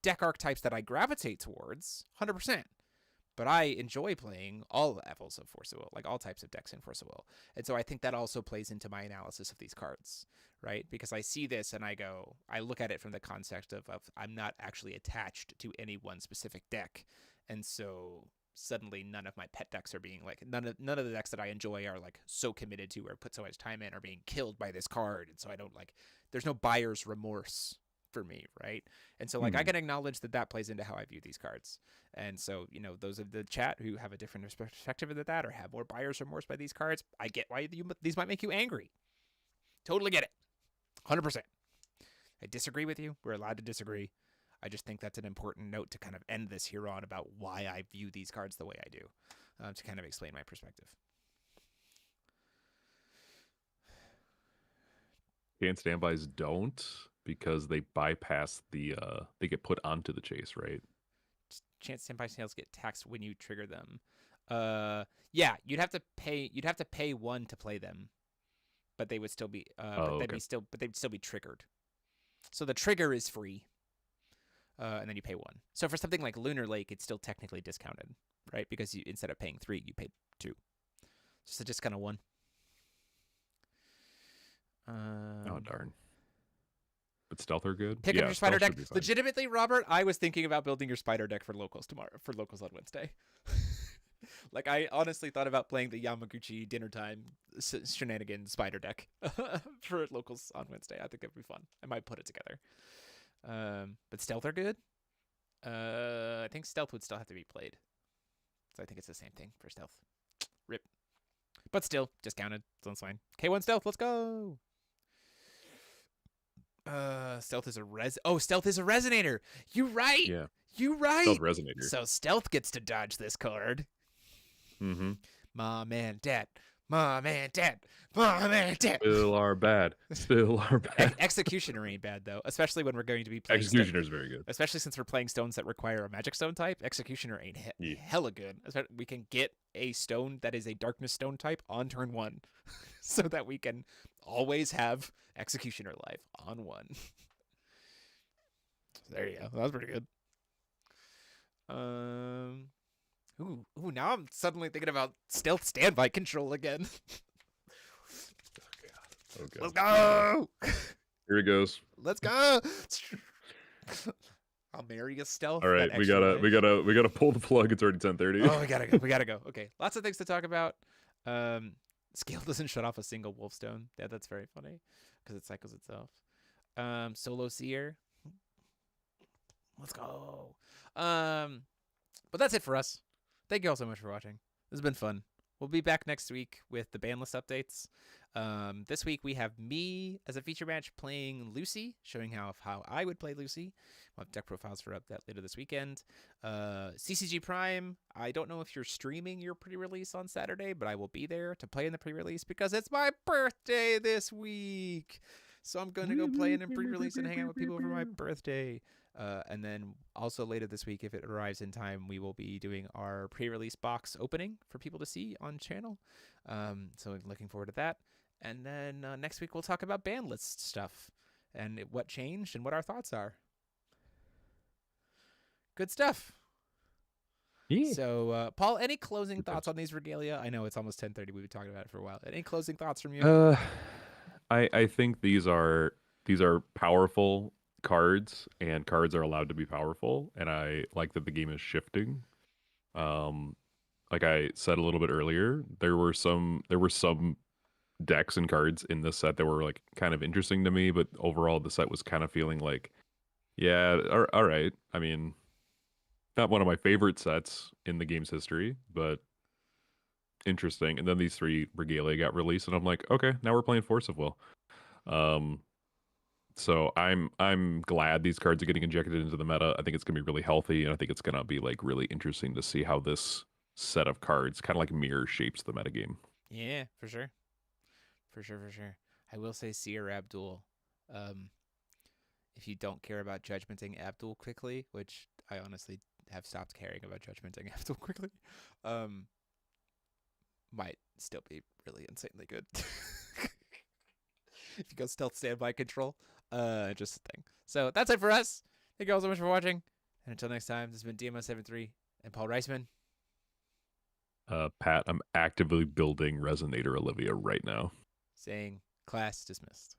deck archetypes that I gravitate towards, 100%. But I enjoy playing all levels of Force of Will, like all types of decks in Force of Will. And so I think that also plays into my analysis of these cards, right? Because I see this and I look at it from the context of I'm not actually attached to any one specific deck. And so suddenly none of my pet decks are being like, none of the decks that I enjoy are like so committed to or put so much time in are being killed by this card. And so I don't like, there's no buyer's remorse for me, right? And so like I can acknowledge that plays into how I view these cards. And so, those of the chat who have a different perspective of that or have more buyer's remorse by these cards, I get why these might make you angry. Totally get it. 100%. I disagree with you. We're allowed to disagree. I just think that's an important note to kind of end this here on about why I view these cards the way I do, to kind of explain my perspective. Chance standbys don't, because they bypass the they get put onto the chase, right? Chance standby snails get taxed when you trigger them. Yeah, you'd have to pay 1 to play them. but they would still be Oh, okay. but they'd still be triggered. So the trigger is free, and then you pay 1. So for something like Lunar Lake, it's still technically discounted, right? Because instead of paying 3, you paid 2. Just a discount of 1. Oh darn. But stealth are good. Pick up your spider stealth should deck. be fine. Legitimately, Robert, I was thinking about building your spider deck for locals tomorrow, for locals on Wednesday. Like, I honestly thought about playing the Yamaguchi dinner time shenanigan spider deck for locals on Wednesday. I think it'd be fun. I might put it together. But stealth are good. I think stealth would still have to be played. So I think it's the same thing for stealth. Rip. But still, discounted. So that's fine. K1 stealth, let's go. Stealth is a stealth is a resonator. You right. Yeah. You right. Stealth resonator. So stealth gets to dodge this card. Mm-hmm. Mom and dad. Mom and dad. Mom and dad. Still are bad. Still are bad. Executioner ain't bad though, especially when we're going to be playing. Executioner is very good. Especially since we're playing stones that require a magic stone type. Executioner ain't hella good. We can get a stone that is a darkness stone type on turn 1, so that we can always have Executioner live on 1. So there you go. That was pretty good. Ooh, now I'm suddenly thinking about stealth standby control again. Okay. Let's go! Here it goes. Let's go! I'll marry a stealth. All right, that we extra gotta pull the plug. It's already 10:30. Oh, we gotta go. Okay, lots of things to talk about. Scale doesn't shut off a single wolfstone. Yeah, that's very funny because it cycles itself. Solo seer. Let's go. But that's it for us. Thank you all so much for watching. This has been fun. We'll be back next week with the ban list updates. This week we have me as a feature match playing Lucy, showing how I would play Lucy. We'll have deck profiles for that later this weekend. CCG Prime, I don't know if you're streaming your pre-release on Saturday, but I will be there to play in the pre-release because it's my birthday this week. So I'm going to go play in a pre-release and hang out with people for my birthday. And then also later this week, if it arrives in time, we will be doing our pre-release box opening for people to see on channel. So looking forward to that. And then next week, we'll talk about ban list stuff and what changed and what our thoughts are. Good stuff. Yeah. So, Paul, any closing thoughts on these regalia? I know it's almost 10:30. We've been talking about it for a while. Any closing thoughts from you? I think these are powerful cards, and cards are allowed to be powerful, and I like that the game is shifting. Like I said a little bit earlier, there were some decks and cards in this set that were like kind of interesting to me, but overall the set was kind of feeling like, yeah, all right. I mean, not one of my favorite sets in the game's history, but interesting. And then these 3 regalia got released, and I'm like, okay, now we're playing Force of Will. So I'm glad these cards are getting injected into the meta. I think it's gonna be really healthy, and I think it's gonna be like really interesting to see how this set of cards kind of like mirror shapes the metagame. Yeah, for sure. For sure. I will say Seer Abdul. If you don't care about judgmenting Abdul quickly, which I honestly have stopped caring about judgmenting Abdul quickly, might still be really insanely good. If you go stealth standby control, just a thing. So that's it for us. Thank you all so much for watching. And until next time, this has been DMO73 and Paul Reisman. Pat, I'm actively building Resonator Olivia right now. Saying class dismissed.